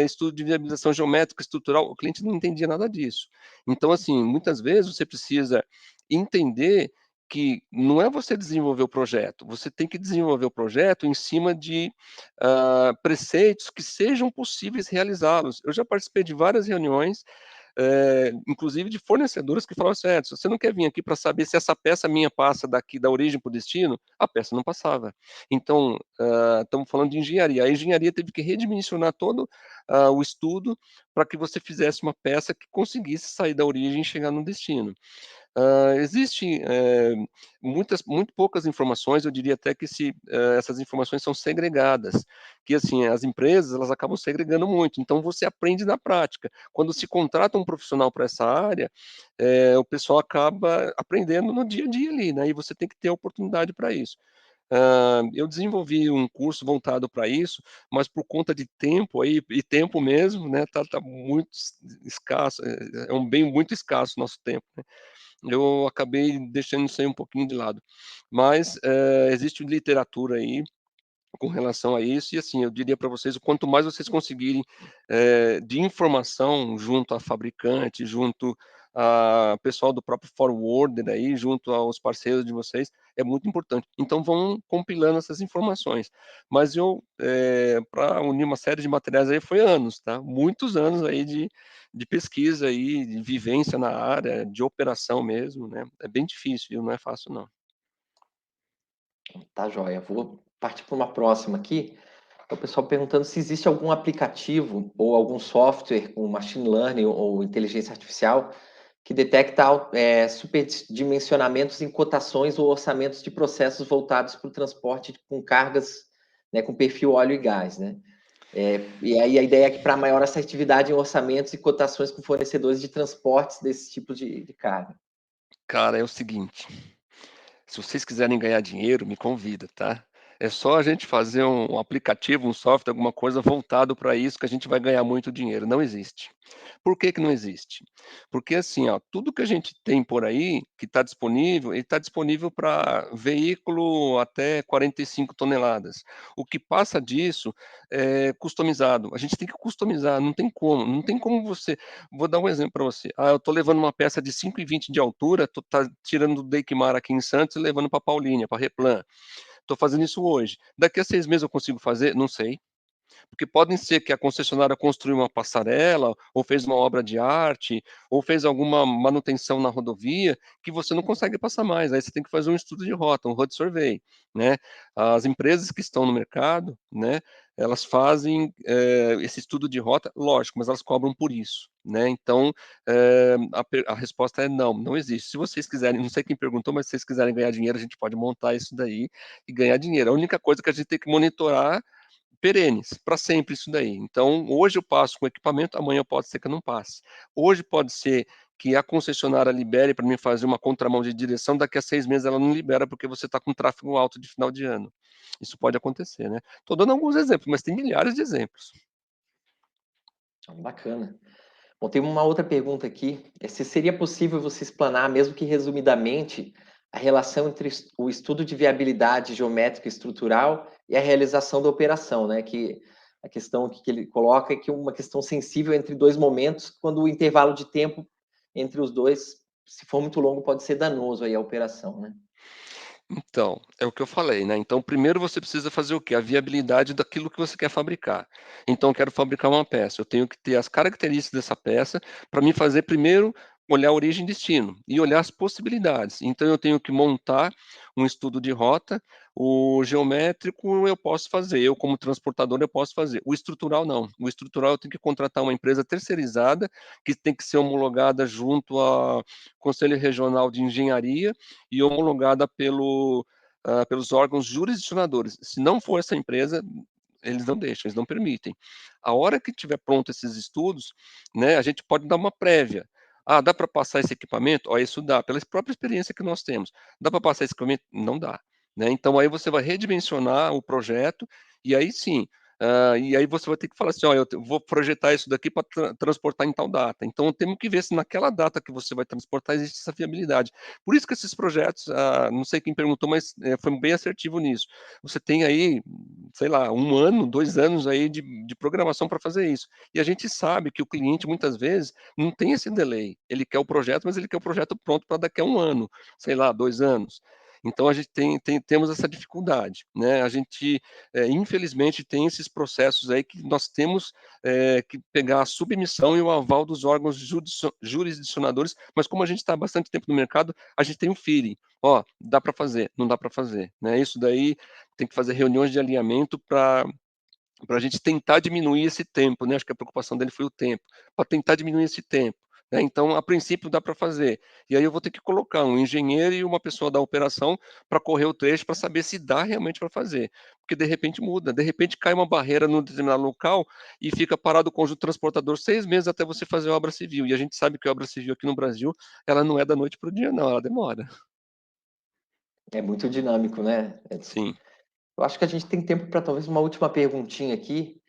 estudo de viabilização geométrica estrutural", o cliente não entendia nada disso. Então, assim, muitas vezes você precisa entender que não é você desenvolver o projeto, você tem que desenvolver o projeto em cima de, preceitos que sejam possíveis realizá-los. Eu já participei de várias reuniões, inclusive de fornecedores que falavam assim: "Edson, você não quer vir aqui para saber se essa peça minha passa daqui da origem para o destino?" A peça não passava. Então, estamos falando de engenharia. A engenharia teve que redimensionar todo, o estudo para que você fizesse uma peça que conseguisse sair da origem e chegar no destino. Existem, muito poucas informações, eu diria até que essas informações são segregadas, que assim, as empresas elas acabam segregando muito, então você aprende na prática. Quando se contrata um profissional para essa área, o pessoal acaba aprendendo no dia a dia ali, né, e você tem que ter a oportunidade para isso. Eu desenvolvi um curso voltado para isso, mas por conta de tempo aí, e tempo mesmo, né, tá muito escasso, é um bem muito escasso o nosso tempo, né. Eu acabei deixando isso aí um pouquinho de lado. Mas, existe literatura aí com relação a isso, e assim, eu diria para vocês, o quanto mais vocês conseguirem, de informação junto a fabricante, junto a pessoal do próprio forwarder aí, junto aos parceiros de vocês, é muito importante. Então vão compilando essas informações. Mas eu, para unir uma série de materiais aí foi anos, tá, muitos anos aí de pesquisa aí, de vivência na área, de operação mesmo, né. É bem difícil, viu, não é fácil não. Tá joia. Vou partir para uma próxima aqui. O pessoal perguntando se existe algum aplicativo ou algum software com machine learning ou inteligência artificial que detecta superdimensionamentos em cotações ou orçamentos de processos voltados para o transporte com cargas, né, com perfil óleo e gás, né? E aí a ideia é que para maior assertividade em orçamentos e cotações com fornecedores de transportes desse tipo de carga. Cara, é o seguinte, se vocês quiserem ganhar dinheiro, me convida, tá? É só a gente fazer um aplicativo, um software, alguma coisa voltado para isso que a gente vai ganhar muito dinheiro. Não existe. Por que que não existe? Porque assim, ó, tudo que a gente tem por aí, que está disponível, ele está disponível para veículo até 45 toneladas. O que passa disso é customizado. A gente tem que customizar, não tem como. Não tem como você. Vou dar um exemplo para você. Eu estou levando uma peça de 5,20 de altura, tá tirando do Deikimar aqui em Santos e levando para Paulínia, para Replan. Estou fazendo isso hoje. Daqui a 6 meses eu consigo fazer? Não sei. porque podem ser que a concessionária construiu uma passarela, ou fez uma obra de arte, ou fez alguma manutenção na rodovia, que você não consegue passar mais, aí você tem que fazer um estudo de rota, um road survey, né. As empresas que estão no mercado, né, elas fazem, esse estudo de rota, lógico, mas elas cobram por isso, né. Então, a resposta é não, não existe. Se vocês quiserem, não sei quem perguntou, mas se vocês quiserem ganhar dinheiro, a gente pode montar isso daí e ganhar dinheiro. A única coisa que a gente tem que monitorar perenes, para sempre isso daí. Então, hoje eu passo com equipamento, amanhã pode ser que eu não passe. Hoje pode ser que a concessionária libere para mim fazer uma contramão de direção, daqui a 6 meses ela não libera, porque você está com tráfego alto de final de ano. Isso pode acontecer, né. Estou dando alguns exemplos, mas tem milhares de exemplos. Bacana. Bom, tem uma outra pergunta aqui, se seria possível você explanar, mesmo que resumidamente, a relação entre o estudo de viabilidade geométrica e estrutural e a realização da operação, né, que a questão que ele coloca é que uma questão sensível entre 2 momentos, quando o intervalo de tempo entre os 2, se for muito longo, pode ser danoso aí à operação, né. Então, é o que eu falei, né, então primeiro você precisa fazer o quê? A viabilidade daquilo que você quer fabricar. Então eu quero fabricar uma peça, eu tenho que ter as características dessa peça, para mim fazer primeiro olhar origem e destino, e olhar as possibilidades. Então eu tenho que montar um estudo de rota, o geométrico eu posso fazer, eu como transportador eu posso fazer, o estrutural não. O estrutural eu tenho que contratar uma empresa terceirizada, que tem que ser homologada junto a Conselho Regional de Engenharia, e homologada pelos órgãos jurisdicionadores. Se não for essa empresa, eles não deixam, eles não permitem. A hora que tiver pronto esses estudos, né, a gente pode dar uma prévia. "Ah, dá para passar esse equipamento?" Ó, isso dá, pela própria experiência que nós temos. "Dá para passar esse equipamento?" Não dá, né. Então aí você vai redimensionar o projeto, e aí sim, e aí você vai ter que falar assim: "Olha, eu vou projetar isso daqui para transportar em tal data". Então temos que ver se naquela data que você vai transportar existe essa viabilidade. Por isso que esses projetos, não sei quem perguntou, mas, foi bem assertivo nisso. Você tem aí, sei lá, 1 ano, 2 anos aí de programação para fazer isso. E a gente sabe que o cliente muitas vezes não tem esse delay, ele quer o projeto, mas ele quer o projeto pronto para daqui a 1 ano, sei lá, 2 anos. Então a gente temos essa dificuldade, né, a gente, infelizmente tem esses processos aí que nós temos, que pegar a submissão e o aval dos órgãos jurisdicionadores, mas como a gente está há bastante tempo no mercado, a gente tem um feeling. Ó, dá para fazer, não dá para fazer, né. Isso daí tem que fazer reuniões de alinhamento para a gente tentar diminuir esse tempo, né, acho que a preocupação dele foi o tempo, para tentar diminuir esse tempo, né, então a princípio dá para fazer, e aí eu vou ter que colocar um engenheiro e uma pessoa da operação para correr o trecho para saber se dá realmente para fazer, porque de repente muda, de repente cai uma barreira num determinado local e fica parado o conjunto transportador 6 meses até você fazer a obra civil, e a gente sabe que a obra civil aqui no Brasil, ela não é da noite para o dia não, ela demora. É muito dinâmico, né, Edson. Sim. Eu acho que a gente tem tempo para talvez uma última perguntinha aqui,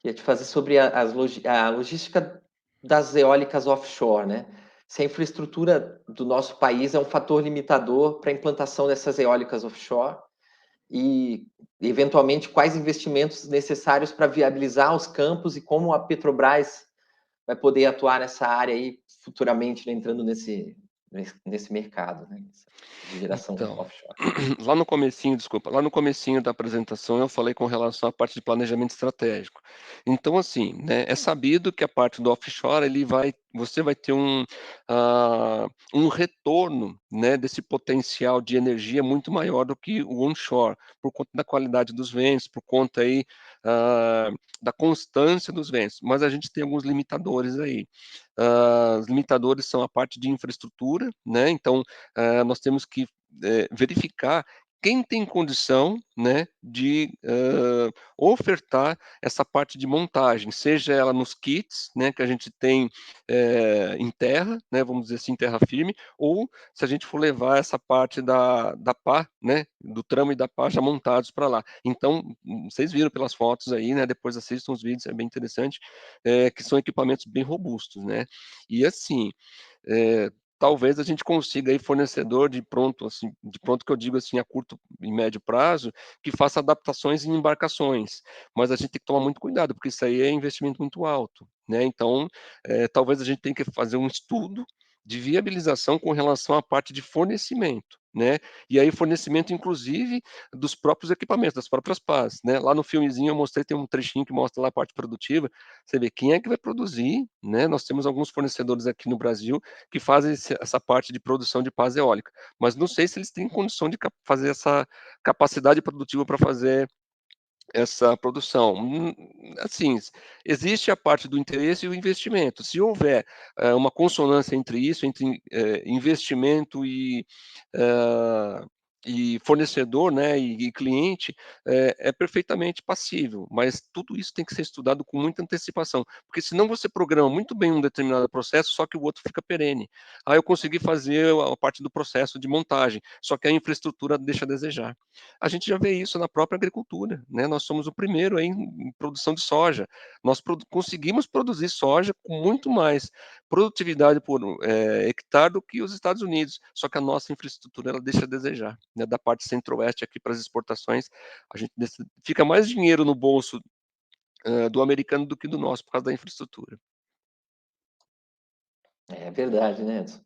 que é te fazer sobre a logística das eólicas offshore, né. Se a infraestrutura do nosso país é um fator limitador para a implantação dessas eólicas offshore e, eventualmente, quais investimentos necessários para viabilizar os campos e como a Petrobras vai poder atuar nessa área aí futuramente, né, entrando nesse mercado, né, de geração Então, offshore. lá no comecinho, desculpa, lá no comecinho da apresentação eu falei com relação à parte de planejamento estratégico. Então, assim, né, é sabido que a parte do offshore você vai ter um retorno, né, desse potencial de energia muito maior do que o onshore, por conta da qualidade dos ventos, por conta aí, ah, da constância dos ventos, mas a gente tem alguns limitadores aí. Os limitadores são a parte de infraestrutura, né, então, nós temos que verificar quem tem condição, né, de, ofertar essa parte de montagem, seja ela nos kits, né, que a gente tem, em terra, né, vamos dizer assim, terra firme, ou se a gente for levar essa parte da pá, né, do tramo e da pá já montados para lá. Então, vocês viram pelas fotos aí, né, depois assistam os vídeos, é bem interessante, que são equipamentos bem robustos, né. E assim, eh, talvez a gente consiga aí fornecedor de pronto, assim, de pronto que eu digo assim a curto e médio prazo, que faça adaptações em embarcações, mas a gente tem que tomar muito cuidado, porque isso aí é investimento muito alto, né, então, talvez a gente tenha que fazer um estudo de viabilização com relação à parte de fornecimento, né, e aí fornecimento inclusive dos próprios equipamentos, das próprias pás, né. Lá no filmezinho eu mostrei, tem um trechinho que mostra lá a parte produtiva, você vê quem é que vai produzir, né, nós temos alguns fornecedores aqui no Brasil que fazem essa parte de produção de pás eólica, mas não sei se eles têm condição de fazer essa capacidade produtiva para fazer essa produção. Assim, existe a parte do interesse e o investimento. Se houver, uma consonância entre isso, entre, investimento e fornecedor, né, e cliente, é perfeitamente passível, mas tudo isso tem que ser estudado com muita antecipação, porque senão você programa muito bem um determinado processo, só que o outro fica perene. Ah, eu consegui fazer a parte do processo de montagem, só que a infraestrutura deixa a desejar. A gente já vê isso na própria agricultura, né, nós somos o primeiro aí em produção de soja. Nós conseguimos produzir soja com muito mais produtividade por, hectare do que os Estados Unidos, só que a nossa infraestrutura ela deixa a desejar, né, da parte centro-oeste aqui para as exportações, a gente fica mais dinheiro no bolso, do americano do que do nosso, por causa da infraestrutura. É verdade, né, Edson?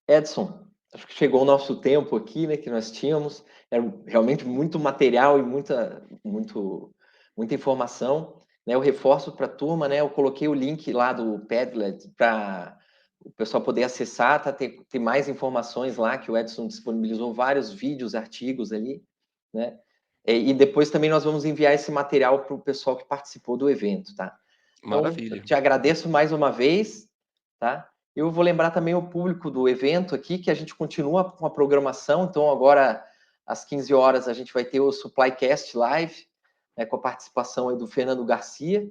Edson, acho que chegou o nosso tempo aqui, né, que nós tínhamos. Era realmente muito material e muita informação, né? Eu reforço para a turma, né? Eu coloquei o link lá do Padlet para o pessoal poder acessar, tá? Ter mais informações lá, que o Edson disponibilizou vários vídeos, artigos ali, né? E depois também nós vamos enviar esse material para o pessoal que participou do evento, tá? Então, eu Maravilha. te agradeço mais uma vez, tá? Eu vou lembrar também o público do evento aqui, que a gente continua com a programação, então agora às 15 horas a gente vai ter o Supplycast Live, né, com a participação aí do Fernando Garcia.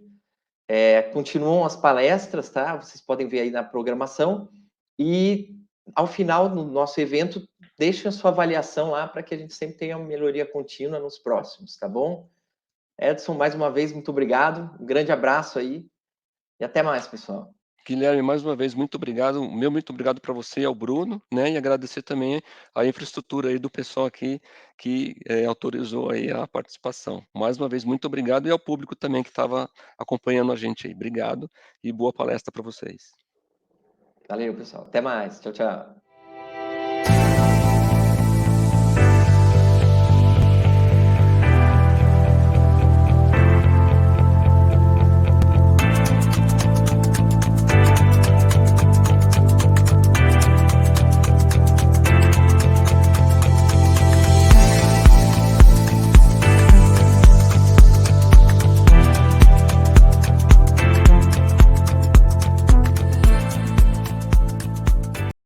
Continuam as palestras, tá? Vocês podem ver aí na programação. E ao final do nosso evento, deixem a sua avaliação lá para que a gente sempre tenha uma melhoria contínua nos próximos, tá bom? Edson, mais uma vez, muito obrigado. Um grande abraço aí e até mais, pessoal. Guilherme, mais uma vez, muito obrigado. O meu muito obrigado para você e ao Bruno, né, e agradecer também a infraestrutura aí do pessoal aqui que, autorizou aí a participação. Mais uma vez, muito obrigado e ao público também que estava acompanhando a gente aí. Obrigado e boa palestra para vocês. Valeu, pessoal. Até mais. Tchau, tchau.